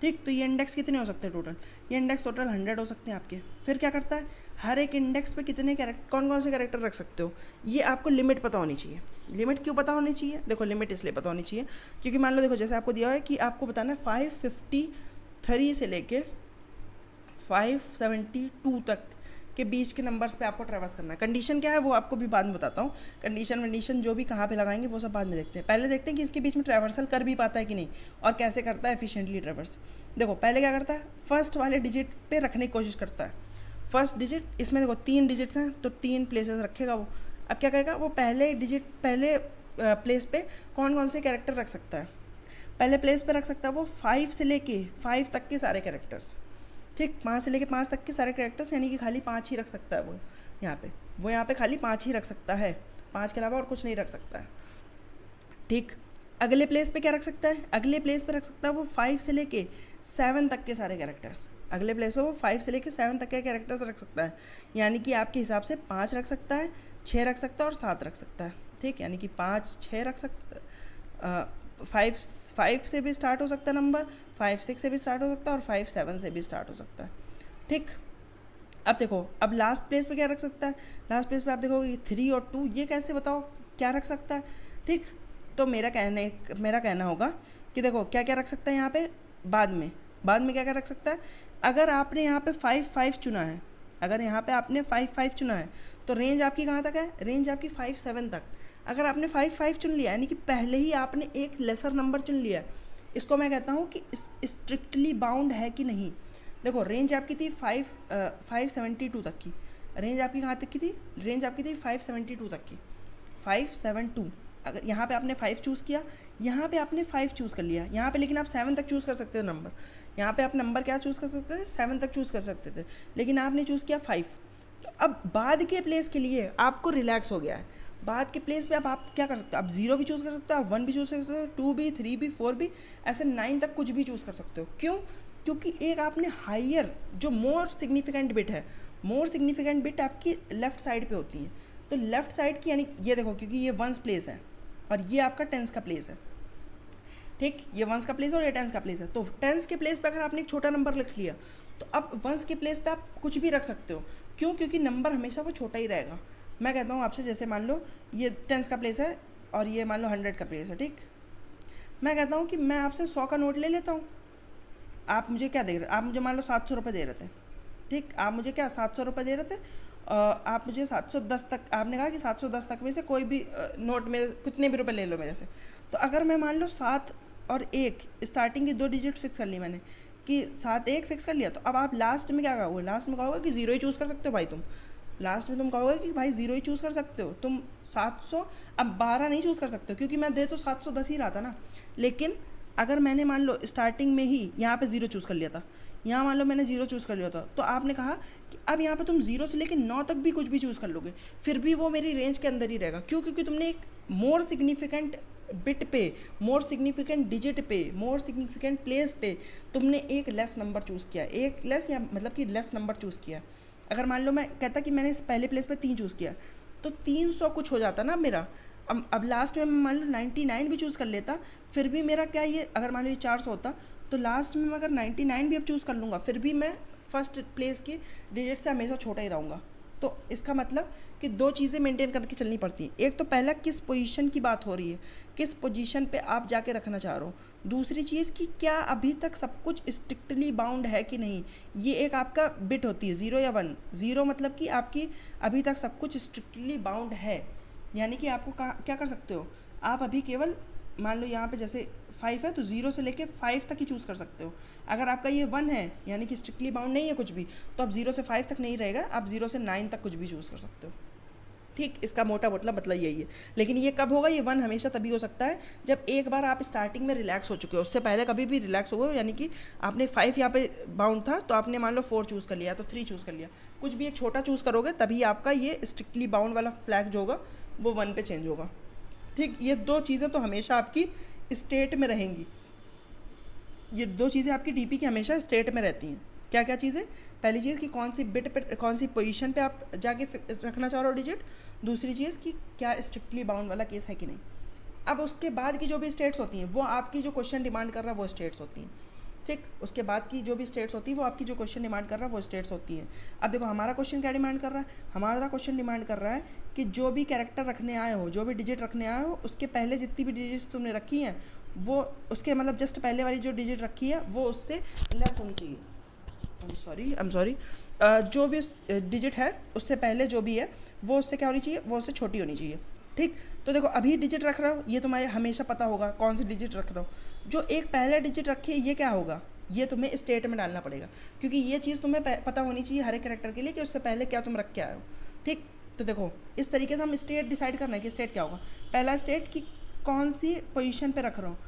ठीक, तो ये इंडेक्स कितने हो सकते हैं टोटल? ये इंडेक्स टोटल 100 हो सकते हैं आपके। फिर क्या करता है, हर एक इंडेक्स पे कितने कौन कौन से कैरेक्टर रख सकते हो, ये आपको लिमिट पता होनी चाहिए। लिमिट क्यों पता होनी चाहिए? देखो, लिमिट इसलिए पता होनी चाहिए क्योंकि मान लो, देखो जैसे आपको दिया है कि आपको बताना है 553 से लेके 572 तक के बीच के नंबर्स पे आपको ट्रैवर्स करना है। कंडीशन क्या है वो आपको भी बाद में बताता हूँ, कंडीशन जो भी कहाँ पे लगाएंगे वो सब बाद में देखते हैं। पहले देखते हैं कि इसके बीच में ट्रैवर्सल कर भी पाता है कि नहीं, और कैसे करता है एफिशिएंटली ट्रैवर्स। देखो, पहले क्या करता है, फर्स्ट वाले डिजिट पे रखने की कोशिश करता है। फर्स्ट डिजिट, इसमें देखो 3 डिजिट्स हैं तो 3 प्लेसेस रखेगा वो। अब क्या कहेगा वो, पहले प्लेस पे कौन कौन से कैरेक्टर रख सकता है? पहले प्लेस पे रख सकता है वो 5 से लेके 5 तक के सारे कैरेक्टर्स। ठीक, 5 से लेके 5 तक के सारे कैरेक्टर्स, यानी कि खाली 5 ही रख सकता है वो यहाँ पे खाली 5 ही रख सकता है, 5 के अलावा और कुछ नहीं रख सकता है। ठीक, अगले प्लेस पे क्या रख सकता है? अगले प्लेस पे रख सकता है वो 5 से लेके 7 तक के सारे कैरेक्टर्स। अगले प्लेस पे वो 5 से लेके 7 तक के कैरेक्टर्स रख सकता है, यानी कि आपके हिसाब से 5 रख सकता है, 6 रख सकता है और 7 रख सकता है। ठीक, यानी कि 5 6 रख सकता, 5 से भी स्टार्ट हो सकता है नंबर, 5 6 से भी स्टार्ट हो सकता है, और 5 7 से भी स्टार्ट हो सकता है। ठीक, अब देखो, अब लास्ट प्लेस पे क्या रख सकता है? लास्ट प्लेस पे आप देखोगे 3 और 2, ये कैसे बताओ क्या रख सकता है? ठीक, तो मेरा कहना होगा कि देखो क्या क्या रख सकता है यहाँ पे बाद में क्या क्या रख सकता है। अगर आपने यहाँ पे 5 5 चुना है, अगर यहाँ पे आपने 5 5 चुना है तो रेंज आपकी कहाँ तक है? रेंज आपकी 5 7 तक। अगर आपने 5 5 चुन लिया, यानी कि पहले ही आपने एक लेसर नंबर चुन लिया, इसको मैं कहता हूँ कि स्ट्रिक्टली बाउंड है कि नहीं। देखो, रेंज आपकी थी 572 तक की, रेंज आपकी कहाँ तक की थी? रेंज आपकी थी 572 तक की, 572। अगर यहाँ पे आपने 5 चूज़ किया, यहाँ पे आपने 5 चूज़ कर लिया, यहाँ पे लेकिन आप 7 तक चूज़ कर सकते थे नंबर। यहाँ पे आप नंबर क्या चूज़ कर सकते थे? 7 तक चूज़ कर सकते थे, लेकिन आपने चूज़ किया 5। तो अब बाद के प्लेस के लिए आपको रिलैक्स हो गया है। बाद के प्लेस पे अब आप क्या कर सकते हो? आप 0 भी चूज़ कर सकते हो, आप 1 भी चूज़ कर सकते हो, 2 भी, 3 भी, 4 भी, ऐसे 9 तक कुछ भी चूज़ कर सकते हो। क्यों? क्योंकि एक आपने हायर, जो मोर सिग्निफिकेंट बिट है, मोर सिग्निफिकेंट बिट आपकी लेफ़्ट साइड पे होती है। तो लेफ़्ट साइड की, यानी ये देखो, क्योंकि ये 1s प्लेस है और ये आपका 10s का प्लेस है। ठीक, ये वंस का प्लेस और ये टेंस का प्लेस है। तो टेंस के प्लेस पे अगर आपने एक छोटा नंबर लिख लिया तो अब वंस के प्लेस पे आप कुछ भी रख सकते हो। क्यों? क्योंकि नंबर हमेशा वो छोटा ही रहेगा। मैं कहता हूँ आपसे, जैसे मान लो ये टेंस का प्लेस है और ये मान लो 100 का प्लेस है, ठीक। मैं कहता हूँ कि मैं आपसे 100 का नोट ले लेता हूँ। आप मुझे क्या दे रहे, आप मुझे मान लो 700 रुपये दे रहे थे, ठीक। आप मुझे क्या 700 रुपये दे रहे थे, आप मुझे 710 तक, आपने कहा कि 710 तक में से कोई भी नोट मेरे, कितने भी रुपए ले लो मेरे से। तो अगर मैं मान लो 7 और 1 स्टार्टिंग की 2 डिजिट फिक्स कर ली मैंने कि 7 1 फिक्स कर लिया, तो अब आप लास्ट में क्या कहोगे, लास्ट में कहोगे कि 0 ही चूज़ कर सकते हो भाई तुम। लास्ट में तुम कहोगे कि भाई 0 ही चूज़ कर सकते हो तुम। 700 अब 12 नहीं चूज़ कर सकते हो, क्योंकि मैं दे तो 710 ही रहा था ना। लेकिन अगर मैंने मान लो स्टार्टिंग में ही यहाँ पे 0 चूज़ कर लिया था, यहाँ मान लो मैंने 0 चूज़ कर लिया था, तो आपने कहा कि अब यहाँ पे तुम 0 से लेकर 9 तक भी कुछ भी चूज़ कर लोगे, फिर भी वो मेरी रेंज के अंदर ही रहेगा। क्यों? क्योंकि तुमने एक मोर सिग्निफिकेंट बिट पे, मोर सिग्निफिकेंट डिजिट पे, मोर सिग्निफिकेंट प्लेस पे तुमने एक लेस नंबर चूज़ किया, एक लेस या मतलब कि लेस नंबर चूज़ किया। अगर मान लो मैं कहता कि मैंने इस पहले प्लेस पे 3 चूज़ किया, तो 300 कुछ हो जाता ना मेरा। अब लास्ट में मैं मान लो 99 भी चूज़ कर लेता, फिर भी मेरा क्या, ये अगर मान लो ये 400 होता, तो लास्ट में मैं अगर 99 भी अब चूज़ कर लूँगा, फिर भी मैं फर्स्ट प्लेस की डिजिट से हमेशा छोटा ही रहूँगा। तो इसका मतलब कि 2 चीज़ें मेंटेन करके चलनी पड़ती हैं। एक तो पहला, किस पोजीशन की बात हो रही है, किस पोजीशन पे आप जाके रखना चाह रहे हो। दूसरी चीज़ कि क्या अभी तक सब कुछ स्ट्रिक्टली बाउंड है कि नहीं। ये एक आपका बिट होती है 0 या 1। 0 मतलब कि आपकी अभी तक सब कुछ स्ट्रिक्टली बाउंड है, यानी कि आपको क्या कर सकते हो, आप अभी केवल मान लो यहाँ पे जैसे 5 है तो 0 से लेके 5 तक ही चूज़ कर सकते हो। अगर आपका ये 1 है यानी कि स्ट्रिक्टली बाउंड नहीं है कुछ भी, तो आप 0 से 5 तक नहीं रहेगा, आप 0 से 9 तक कुछ भी चूज़ कर सकते हो। ठीक, इसका मोटा मतलब यही है। लेकिन ये कब होगा, ये 1 हमेशा तभी हो सकता है जब एक बार आप स्टार्टिंग में रिलैक्स हो चुके हो। उससे पहले कभी भी रिलैक्स हो, यानी कि आपने 5 यहाँ पे बाउंड था तो आपने मान लो 4 चूज़ कर लिया, तो 3 चूज़ कर लिया, कुछ भी एक छोटा चूज़ करोगे तभी आपका ये स्ट्रिक्टली बाउंड वाला फ्लैग जो होगा वो 1 पे चेंज होगा। ठीक, ये 2 चीज़ें तो हमेशा आपकी स्टेट में रहेंगी। ये 2 चीज़ें आपकी डीपी की हमेशा स्टेट में रहती हैं। क्या क्या चीज़ें? पहली चीज़ कि कौन सी बिट पे, कौन सी पोजीशन पे आप जाके रखना चाह रहे हो डिजिट। दूसरी चीज़ कि क्या स्ट्रिक्टली बाउंड वाला केस है कि नहीं। अब उसके बाद की जो भी स्टेट्स होती हैं वो आपकी जो क्वेश्चन डिमांड कर रहा है वो स्टेट्स होती हैं। ठीक, उसके बाद की जो भी स्टेट्स होती है वो आपकी जो क्वेश्चन डिमांड कर रहा है वो स्टेट्स होती हैं। अब देखो हमारा क्वेश्चन क्या डिमांड कर रहा है, हमारा क्वेश्चन डिमांड कर रहा है कि जो भी कैरेक्टर रखने आए हो, जो भी डिजिट रखने आए हो, उसके पहले जितनी भी डिजिट्स तुमने रखी हैं वो उसके मतलब जस्ट पहले वाली जो डिजिट रखी है वो उससे लेस होनी चाहिए। आई एम सॉरी, जो भी डिजिट है उससे पहले जो भी है वो उससे क्या होनी चाहिए, वो उससे छोटी होनी चाहिए। ठीक, तो देखो अभी डिजिट रख रहा हो, ये तुम्हारे हमेशा पता होगा कौन सी डिजिट रख रहा हो। जो एक पहले डिजिट रखी है ये क्या होगा, ये तुम्हें स्टेट में डालना पड़ेगा, क्योंकि ये चीज़ तुम्हें पता होनी चाहिए हर एक कैरेक्टर के लिए कि उससे पहले क्या तुम रख के आए हो। ठीक, तो देखो इस तरीके से हम स्टेट डिसाइड करना है कि स्टेट क्या होगा। पहला स्टेट कि कौन सी पोजीशन पे रख रहा हूँ,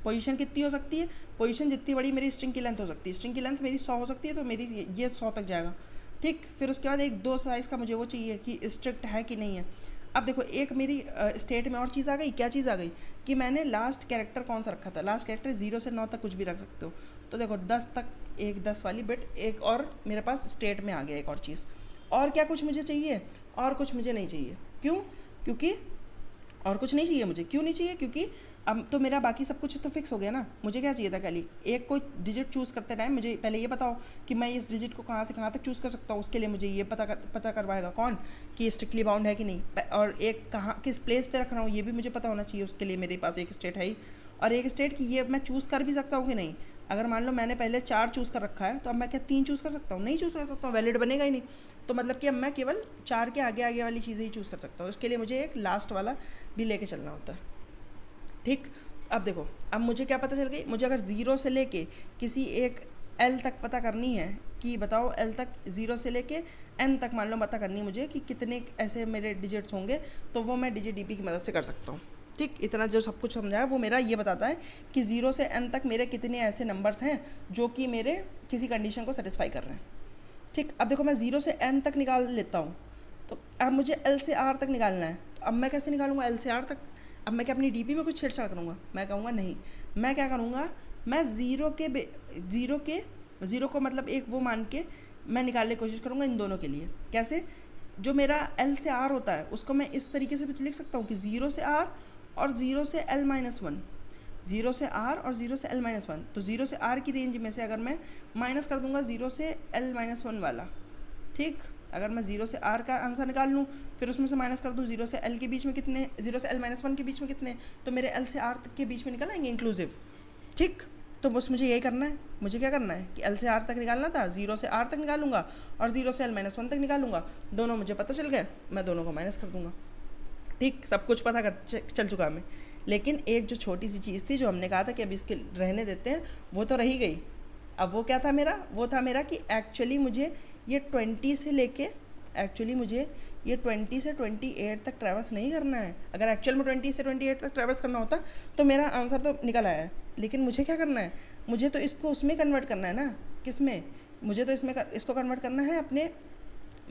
पोजीशन कितनी हो सकती है, पोजीशन जितनी बड़ी मेरी स्ट्रिंग की लेंथ हो सकती है। स्ट्रिंग की लेंथ मेरी 100 हो सकती है तो मेरी ये 100 तक जाएगा। ठीक, फिर उसके बाद एक 2 साइज़ का मुझे वो चाहिए कि स्ट्रिक्ट है कि नहीं है। अब देखो एक मेरी स्टेट में और चीज़ आ गई, क्या चीज़ आ गई कि मैंने लास्ट कैरेक्टर कौन सा रखा था। लास्ट कैरेक्टर 0 से 9 तक कुछ भी रख सकते हो। तो देखो 10 तक, एक 10 वाली बिट एक और मेरे पास स्टेट में आ गया, एक और चीज़। और क्या कुछ मुझे चाहिए, और कुछ मुझे नहीं चाहिए। क्यों? क्योंकि और कुछ नहीं चाहिए मुझे। क्यों नहीं चाहिए? क्योंकि अब तो मेरा बाकी सब कुछ तो फिक्स हो गया ना। मुझे क्या चाहिए था, खाली एक कोई डिजिट चूज़ करते टाइम मुझे पहले ये बताओ कि मैं इस डिजिट को कहाँ से कहाँ तक चूज़ कर सकता हूँ। उसके लिए मुझे ये पता करवाएगा कौन कि स्ट्रिक्टली बाउंड है कि नहीं, और एक कहाँ किस प्लेस पे रख रहा हूँ ये भी मुझे पता होना चाहिए। उसके लिए मेरे पास एक स्टेट है ही, और एक स्टेट कि ये मैं चूज़ कर भी सकता हूँ कि नहीं। अगर मान लो मैंने पहले 4 चूज़ कर रखा है तो अब मैं क्या 3 चूज़ कर सकता हूँ? नहीं चूज़ कर सकता हूँ, वैलिड बनेगा ही नहीं। तो मतलब कि अब मैं केवल 4 के आगे आगे वाली चीज़ें ही चूज़ कर सकता हूँ। उसके लिए मुझे एक लास्ट वाला भी लेके चलना होता है। ठीक, अब देखो अब मुझे क्या पता चल गई, मुझे अगर 0 से लेके किसी एक L तक पता करनी है कि बताओ L तक 0 से लेके N तक मान लो पता करनी है मुझे कि कितने ऐसे मेरे डिजिट्स होंगे, तो वो मैं डिजिट डीपी की मदद से कर सकता हूँ। ठीक, इतना जो सब कुछ समझाया वो मेरा ये बताता है कि 0 से N तक मेरे कितने ऐसे नंबर्स हैं जो कि मेरे किसी कंडीशन को सेटिस्फाई कर रहे हैं। ठीक, अब देखो मैं 0 से N तक निकाल लेता हूँ, तो अब मुझे L से R तक निकालना है। तो अब मैं कैसे निकालूंगा L से R तक? अब मैं क्या अपनी डीपी में कुछ छेड़छाड़ करूँगा? मैं कहूँगा नहीं। मैं क्या करूँगा, मैं ज़ीरो को मतलब एक वो मान के मैं निकालने की कोशिश करूँगा इन दोनों के लिए। कैसे? जो मेरा L से R होता है उसको मैं इस तरीके से भी तो लिख सकता हूँ कि 0 से R और 0 से L-1। 0 से r और 0 से l-1। तो 0 से r की रेंज में से अगर मैं माइनस कर दूंगा 0 से l-1 वाला, ठीक, अगर मैं 0 से r का आंसर निकाल लूँ, फिर उसमें से माइनस कर दूँ 0 से l के बीच में कितने, 0 से l-1 के बीच में कितने, तो मेरे l से r तक के बीच में निकल आएंगे इंक्लूसिव, ठीक। तो बस मुझे यही करना है, मुझे क्या करना है कि l से r तक निकालना था, 0 से r तक निकालूंगा और 0 से l-1 तक निकालूंगा, दोनों मुझे पता चल गए, मैं दोनों को माइनस कर दूंगा, ठीक। सब कुछ पता कर चल चुका हमें। लेकिन एक जो छोटी सी चीज़ थी जो हमने कहा था कि अब इसके रहने देते हैं, वो तो रही गई। अब वो क्या था मेरा, वो था मेरा कि एक्चुअली मुझे ये 20 से लेके एक्चुअली मुझे ये 20 से 28 तक ट्रैवर्स नहीं करना है। अगर एक्चुअल में 20 से 28 तक ट्रैवर्स करना होता तो मेरा आंसर तो निकल आया है, लेकिन मुझे क्या करना है, मुझे तो इसको उसमें कन्वर्ट करना है ना, किस में, मुझे तो इसको कन्वर्ट करना है अपने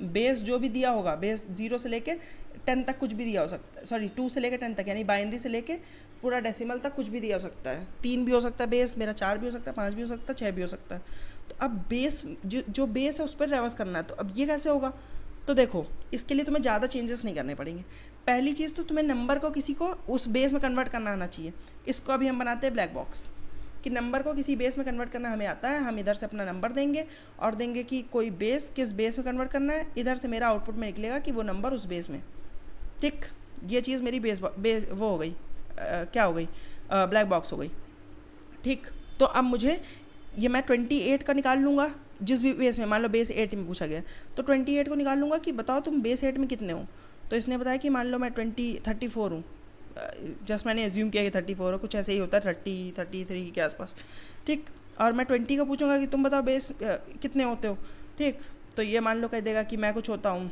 बेस जो भी दिया होगा, बेस 0 से लेके 10 तक कुछ भी दिया हो सकता है, सॉरी 2 से लेके 10 तक, यानी बाइनरी से लेके पूरा डेसिमल तक कुछ भी दिया हो सकता है, 3 भी हो सकता है बेस मेरा, 4 भी हो सकता है, 5 भी हो सकता है, 6 भी हो सकता है। तो अब बेस जो बेस है उस पर ट्रैवर्स करना है, तो अब ये कैसे होगा, तो देखो इसके लिए तुम्हें ज़्यादा चेंजेस नहीं करने पड़ेंगे। पहली चीज़ तो तुम्हें नंबर को किसी को उस बेस में कन्वर्ट करना आना चाहिए। इसको अभी हम बनाते हैं ब्लैक बॉक्स, कि नंबर को किसी बेस में कन्वर्ट करना हमें आता है, हम इधर से अपना नंबर देंगे और देंगे कि कोई बेस किस बेस में कन्वर्ट करना है, इधर से मेरा आउटपुट में निकलेगा कि वो नंबर उस बेस में, ठीक। ये चीज़ मेरी बेस वो हो गई, क्या हो गई, ब्लैक बॉक्स हो गई, ठीक। तो अब मुझे ये मैं 28 का निकाल लूँगा जिस भी बेस में, मान लो बेस 8 में पूछा गया, तो 28 को निकाल लूँगा कि बताओ तुम बेस 8 में कितने हो। तो इसने बताया कि मान लो मैं 34 हूँ, जस्ट मैंने एज्यूम किया कि 34 हो, कुछ ऐसे ही होता है 33 के आसपास, ठीक। और मैं 20 का पूछूंगा कि तुम बताओ बेस कितने होते हो, ठीक। तो ये मान लो कह देगा कि मैं कुछ होता हूँ,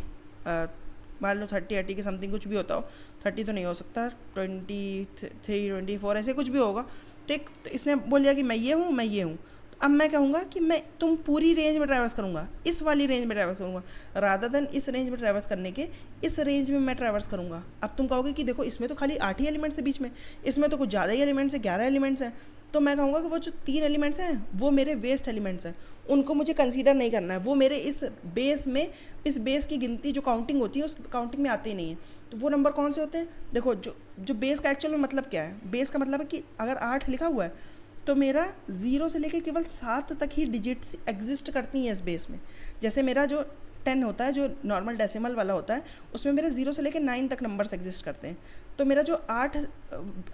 मान लो 30 के समथिंग कुछ भी होता हो, 30 तो नहीं हो सकता, 23 24 ऐसे कुछ भी होगा, ठीक। तो इसने बोल दिया कि मैं ये हूँ, मैं ये हूँ। अब मैं कहूँगा कि मैं तुम पूरी रेंज में ट्रैवर्स करूँगा, इस वाली रेंज में ट्रैवर्स करूँगा, रादर देन इस रेंज में ट्रैवर्स करने के इस रेंज में मैं ट्रैवर्स करूँगा। अब तुम कहोगे कि देखो इसमें तो खाली 8 ही एलिमेंट्स है बीच में, इसमें तो कुछ ज़्यादा ही एलिमेंट्स है, 11 एलिमेंट्स हैं। तो मैं कहूँगा कि वो जो 3 एलिमेंट्स हैं वो मेरे वेस्ट एलिमेंट्स हैं, उनको मुझे कंसीडर नहीं करना है, वो मेरे इस बेस में, इस बेस की गिनती जो काउंटिंग होती है उस काउंटिंग में आते ही नहीं है। तो वो नंबर कौन से होते हैं, देखो जो बेस का एक्चुअल में मतलब क्या है, बेस का मतलब है कि अगर 8 लिखा हुआ है तो मेरा 0 से लेकर केवल 7 तक ही डिजिट्स एग्जिस्ट करती हैं इस बेस में। जैसे मेरा जो 10 होता है, जो नॉर्मल डेसिमल वाला होता है, उसमें मेरे 0 से लेकर 9 तक नंबर्स एग्जिस्ट करते हैं। तो मेरा जो 8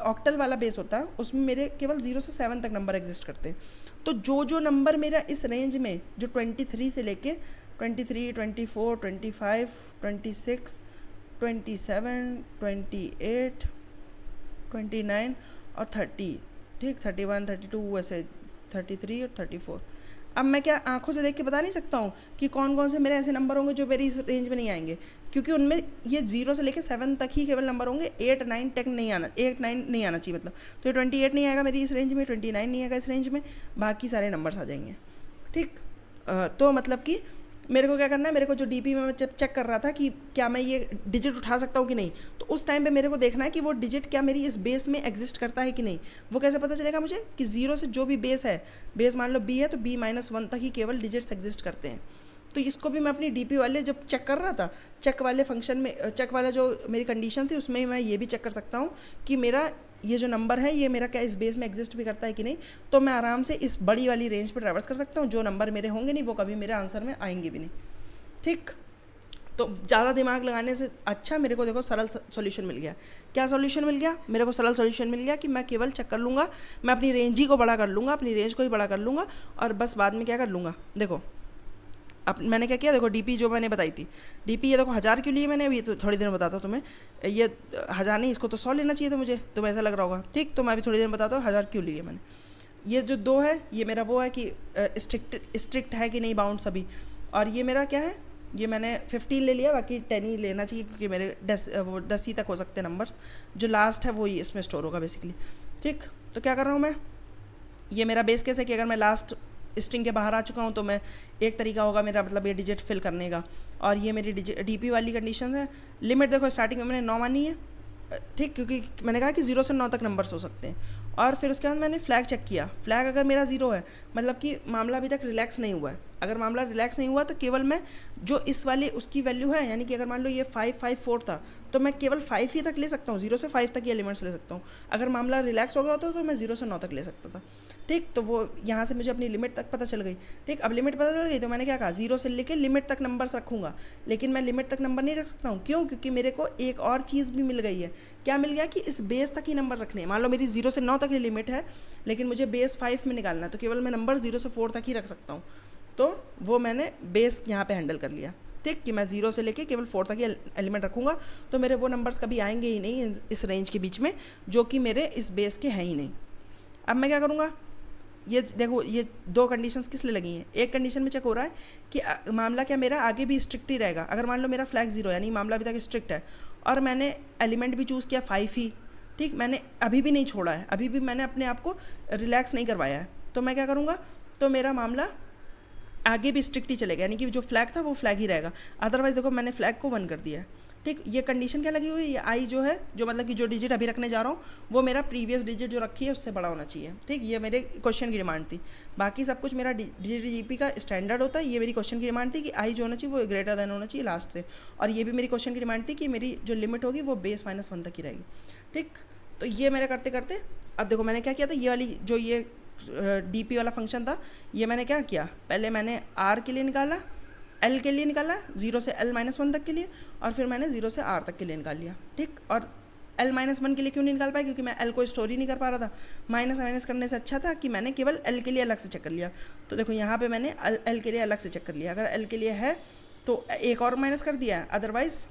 ऑक्टल वाला बेस होता है उसमें मेरे केवल 0 से 7 तक नंबर एग्जिस्ट करते हैं। तो जो नंबर मेरा इस रेंज में, जो 23 से लेके 23, 24, 25, 26, 27, 28, 29 और 30, ठीक, 31, 32 ऐसे 33 और 34। अब मैं क्या आंखों से देख के बता नहीं सकता हूँ कि कौन कौन से मेरे ऐसे नंबर होंगे जो मेरी इस रेंज में नहीं आएंगे, क्योंकि उनमें ये 0 से लेकर 7 तक ही केवल नंबर होंगे, 8, 9 तक नहीं आना, 8, 9 नहीं आना चाहिए मतलब। तो ये 28 नहीं आएगा मेरी इस रेंज में, 29 नहीं आएगा इस रेंज में, बाकी सारे नंबर्स आ जाएंगे, ठीक। तो मतलब कि मेरे को क्या करना है, मेरे को जो डीपी में मैं चेक कर रहा था कि क्या मैं ये डिजिट उठा सकता हूँ कि नहीं, तो उस टाइम पे मेरे को देखना है कि वो डिजिट क्या मेरी इस बेस में एग्जिस्ट करता है कि नहीं। वो कैसे पता चलेगा मुझे कि 0 से जो भी बेस है, बेस मान लो b है तो b-1 तक ही केवल डिजिट्स एग्जिस्ट करते हैं। तो इसको भी मैं अपनी डीपी वाले जब चेक कर रहा था, चेक वाले फंक्शन में, चेक वाला जो मेरी कंडीशन थी उसमें मैं ये भी चेक कर सकता हूँ कि मेरा ये जो नंबर है ये मेरा क्या इस बेस में एग्जिस्ट भी करता है कि नहीं। तो मैं आराम से इस बड़ी वाली रेंज पर ट्रैवर्स कर सकता हूँ, जो नंबर मेरे होंगे नहीं वो कभी मेरे आंसर में आएंगे भी नहीं, ठीक। तो ज़्यादा दिमाग लगाने से अच्छा मेरे को देखो सरल सॉल्यूशन मिल गया। क्या सॉल्यूशन मिल गया मेरे को, सरल सॉल्यूशन मिल गया कि मैं केवल चेक कर लूँगा, मैं अपनी रेंज ही को बड़ा कर लूँगा, अपनी रेंज को ही बड़ा कर लूँगा और बस बाद में क्या कर लूँगा। देखो अब मैंने क्या किया, देखो डीपी जो मैंने बताई थी, डीपी ये देखो 1000 क्यों लिए मैंने, अभी तो थोड़ी देर में बताता हूँ तुम्हें। ये 1000 नहीं, इसको तो 100 लेना चाहिए था मुझे, तुम्हें ऐसा लग रहा होगा, ठीक। तो मैं अभी थोड़ी देर में बताता हूँ 1000 क्यों लिए मैंने। ये जो 2 है ये मेरा वो है कि स्ट्रिक्ट है कि नहीं बाउंड सभी, और ये मेरा क्या है, ये मैंने 15 ले लिया, बाकी 10 ही लेना चाहिए क्योंकि मेरे 10 ही तक हो सकते हैं नंबर्स, जो लास्ट है वो ही इसमें स्टोर होगा बेसिकली, ठीक। तो क्या कर रहा हूँ मैं, ये मेरा बेस केस है कि अगर मैं लास्ट स्ट्रिंग के बाहर आ चुका हूँ तो मैं एक तरीका होगा मेरा मतलब ये डिजिट फिल करने का, और ये मेरी डीपी वाली कंडीशन है। लिमिट देखो स्टार्टिंग में मैंने 9 मानी है, ठीक, क्योंकि मैंने कहा कि 0 से 9 तक नंबर्स हो सकते हैं। और फिर उसके बाद मैंने फ्लैग चेक किया, फ्लैग अगर मेरा 0 है मतलब कि मामला अभी तक रिलैक्स नहीं हुआ है, अगर मामला रिलैक्स नहीं हुआ तो केवल मैं जो इस वाली उसकी वैल्यू है, यानी कि अगर मान लो ये 5 5 4 था तो मैं केवल 5 ही तक ले सकता हूँ, 0 से 5 तक ये एलिमेंट्स ले सकता हूँ। अगर मामला रिलैक्स हो गया होता तो मैं 0 से 9 तक ले सकता था। ठीक, तो वो यहाँ से मुझे अपनी लिमिट तक पता चल गई। ठीक, अब लिमिट पता चल गई तो मैंने क्या कहा, 0 से लेके लिमिट तक नंबर्स रखूँगा, लेकिन मैं लिमिट तक नंबर नहीं रख सकता हूँ। क्यों? क्योंकि मेरे को एक और चीज़ भी मिल गई है। क्या मिल गया कि इस बेस तक ही नंबर रखने हैं। मान लो मेरी 0 से 9 तक ही लिमिट है, लेकिन मुझे बेस 5 में निकालना है, तो केवल मैं नंबर 0 से 4 तक ही रख सकता हूँ। तो वो मैंने बेस यहाँ पे हैंडल कर लिया। ठीक, कि मैं 0 से लेके केवल 4 तक ही एलिमेंट रखूँगा, तो मेरे वो नंबर्स कभी आएंगे ही नहीं इस रेंज के बीच में, जो कि मेरे इस बेस के हैं ही नहीं। अब मैं क्या करूँगा, ये देखो ये दो कंडीशंस किस लिए लगी हैं। एक कंडीशन में चेक हो रहा है कि मामला क्या मेरा आगे भी स्ट्रिक्ट ही रहेगा। अगर मान लो मेरा फ्लैग 0 यानी मामला अभी तक स्ट्रिक्ट है, और मैंने एलिमेंट भी चूज़ किया 5 ही। ठीक, मैंने अभी भी नहीं छोड़ा है, अभी भी मैंने अपने आप को रिलैक्स नहीं करवाया है, तो मैं क्या करूँगा, तो मेरा मामला आगे भी स्ट्रिक्ट ही चलेगा, यानी कि जो फ्लैग था वो फ्लैग ही रहेगा। अदरवाइज़ देखो मैंने फ्लैग को 1 कर दिया है। ठीक, ये कंडीशन क्या लगी हुई है, ये आई जो है, जो मतलब कि जो डिजिट अभी रखने जा रहा हूँ वो मेरा प्रीवियस डिजिट जो रखी है उससे बड़ा होना चाहिए। ठीक, ये मेरे क्वेश्चन की डिमांड थी। बाकी सब कुछ मेरा DGDP का स्टैंडर्ड होता है। ये मेरी क्वेश्चन की डिमांड थी कि आई जो होना चाहिए वो ग्रेटर देन होना चाहिए लास्ट से, और ये भी मेरी क्वेश्चन की डिमांड थी कि मेरी जो लिमिट होगी वो बेस -1 तक ही रहेगी। ठीक, तो ये मेरे करते करते अब देखो मैंने क्या किया था, ये वाली जो ये DP वाला फंक्शन था, ये मैंने क्या किया, पहले मैंने R के लिए निकाला, L के लिए निकाला, 0 से L-1 तक के लिए, और फिर मैंने 0 से R तक के लिए निकाल लिया। ठीक, और L-1 के लिए क्यों नहीं निकाल पाया, क्योंकि मैं L को स्टोर ही नहीं कर पा रहा था। माइनस माइनस करने से अच्छा था कि मैंने केवल L के लिए अलग से चेक कर लिया। तो देखो यहाँ पे मैंने L के लिए अलग से चेक कर लिया। अगर L के लिए है तो एक और माइनस कर दिया है, अदरवाइज़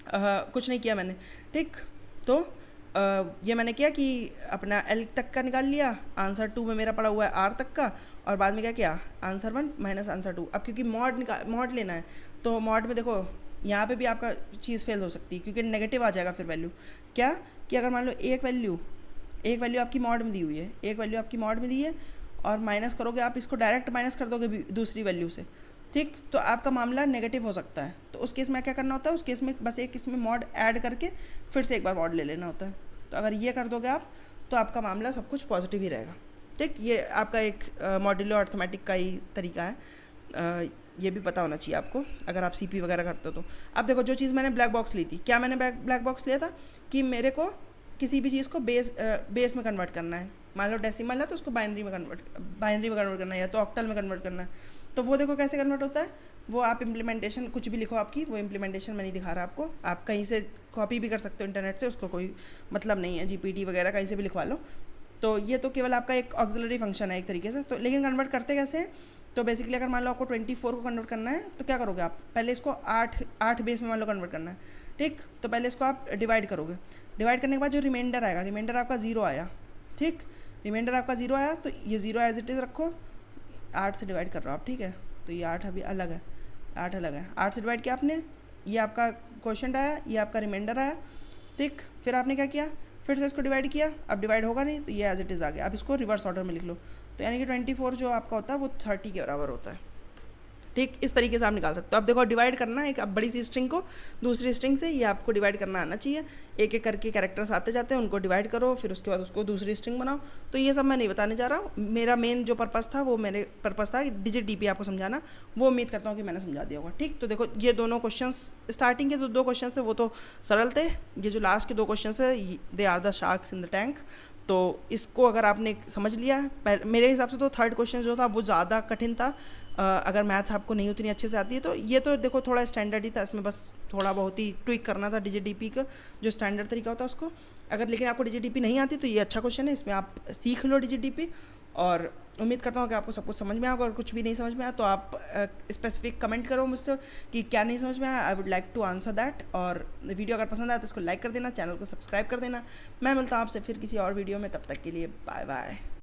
कुछ नहीं किया मैंने। ठीक, तो ये मैंने किया कि अपना L तक का निकाल लिया, आंसर 2 में मेरा पड़ा हुआ है R तक का, और बाद में क्या किया, आंसर 1 माइनस आंसर 2। अब क्योंकि मॉड लेना है, तो मॉड में देखो यहाँ पे भी आपका चीज़ फेल हो सकती है, क्योंकि नेगेटिव आ जाएगा फिर वैल्यू। क्या कि अगर मान लो एक वैल्यू आपकी मॉड में दी हुई है, एक वैल्यू आपकी मॉड में दी है, और माइनस करोगे आप इसको डायरेक्ट माइनस कर दोगे दूसरी वैल्यू से। ठीक, तो आपका मामला नेगेटिव हो सकता है। तो उस केस में क्या करना होता है, उस केस में बस एक इसमें मॉड ऐड करके फिर से एक बार मॉड ले लेना होता है। तो अगर ये कर दोगे आप तो आपका मामला सब कुछ पॉजिटिव ही रहेगा। ठीक, ये आपका एक मॉड्यूलो अर्थमेटिक का ही तरीका है। ये भी पता होना चाहिए आपको अगर आप CP वगैरह करते हो तो। अब देखो जो चीज़ मैंने ब्लैक बॉक्स ली थी, क्या मैंने ब्लैक बॉक्स लिया था कि मेरे को किसी भी चीज़ को बेस में कन्वर्ट करना है। मान लो डेसिमल है तो उसको बाइनरी में कन्वर्ट करना है, या तो ऑक्टल में कन्वर्ट करना है। तो वो देखो कैसे कन्वर्ट होता है, वो आप इम्प्लीमेंटेशन कुछ भी लिखो आपकी, वो इम्प्लीमेंटेशन मैं नहीं दिखा रहा आपको, आप कहीं से कॉपी भी कर सकते हो इंटरनेट से, उसको कोई मतलब नहीं है, GPT वगैरह कहीं से भी लिखवा लो। तो ये तो केवल आपका एक ऑक्सिलरी फंक्शन है एक तरीके से। तो लेकिन कन्वर्ट करते कैसे हैं, तो बेसिकली अगर मान लो आपको 24 को कन्वर्ट करना है तो क्या करोगे आप, पहले इसको 8 बेस में मान लो कन्वर्ट करना है। ठीक, तो पहले इसको आप डिवाइड करोगे, डिवाइड करने के बाद जो रिमाइंडर आएगा, रिमाइंडर आपका 0 आया। ठीक, रिमाइंडर आपका 0 आया तो ये 0 एज इट इज़ रखो, 8 से डिवाइड कर रहे हो आप। ठीक है, तो ये 8 अभी अलग है, 8 अलग है, 8 से डिवाइड किया आपने, ये आपका क्वेश्चन आया, ये आपका रिमाइंडर आया। ठीक, फिर आपने क्या किया, फिर से इसको डिवाइड किया, अब डिवाइड होगा नहीं तो ये एज इट इज़ आ गया। अब इसको रिवर्स ऑर्डर में लिख लो, तो यानी कि 24 जो आपका होता है वो 30 के बराबर होता है। ठीक, इस तरीके से आप निकाल सकते हो। अब देखो डिवाइड करना है एक अब बड़ी सी स्ट्रिंग को दूसरी स्ट्रिंग से, ये आपको डिवाइड करना आना चाहिए। एक एक करके कैरेक्टर्स आते जाते हैं, उनको डिवाइड करो, फिर उसके बाद उसको दूसरी स्ट्रिंग बनाओ। तो ये सब मैं नहीं बताने जा रहा हूँ, मेरा मेन जो पर्पस था वो मेरे पर्पस था DGDP आपको समझाना, वो उम्मीद करता हूँ कि मैंने समझा दिया होगा। ठीक, तो देखो ये दोनों क्वेश्चन स्टार्टिंग के दो क्वेश्चन थे वो तो सरल थे, ये जो लास्ट के 2 क्वेश्चन है they are the sharks in the tank. तो इसको अगर आपने समझ लिया, मेरे हिसाब से तो थर्ड क्वेश्चन जो था वो ज़्यादा कठिन था। अगर मैथ आपको नहीं उतनी अच्छे से आती है तो ये तो देखो थोड़ा स्टैंडर्ड ही था, इसमें बस थोड़ा बहुत ही ट्विक करना था DGDP का जो स्टैंडर्ड तरीका होता है उसको। अगर लेकिन आपको DGDP नहीं आती तो ये अच्छा क्वेश्चन है, इसमें आप सीख लो DGDP, और उम्मीद करता हूँ कि आपको सब कुछ समझ में आएगा। और कुछ भी नहीं समझ में आया तो आप स्पेसिफिक कमेंट करो मुझसे कि क्या नहीं समझ में आया, I would like to answer that. और वीडियो अगर पसंद आया तो इसको लाइक कर देना, चैनल को सब्सक्राइब कर देना। मैं मिलता हूँ आपसे फिर किसी और वीडियो में, तब तक के लिए बाय बाय।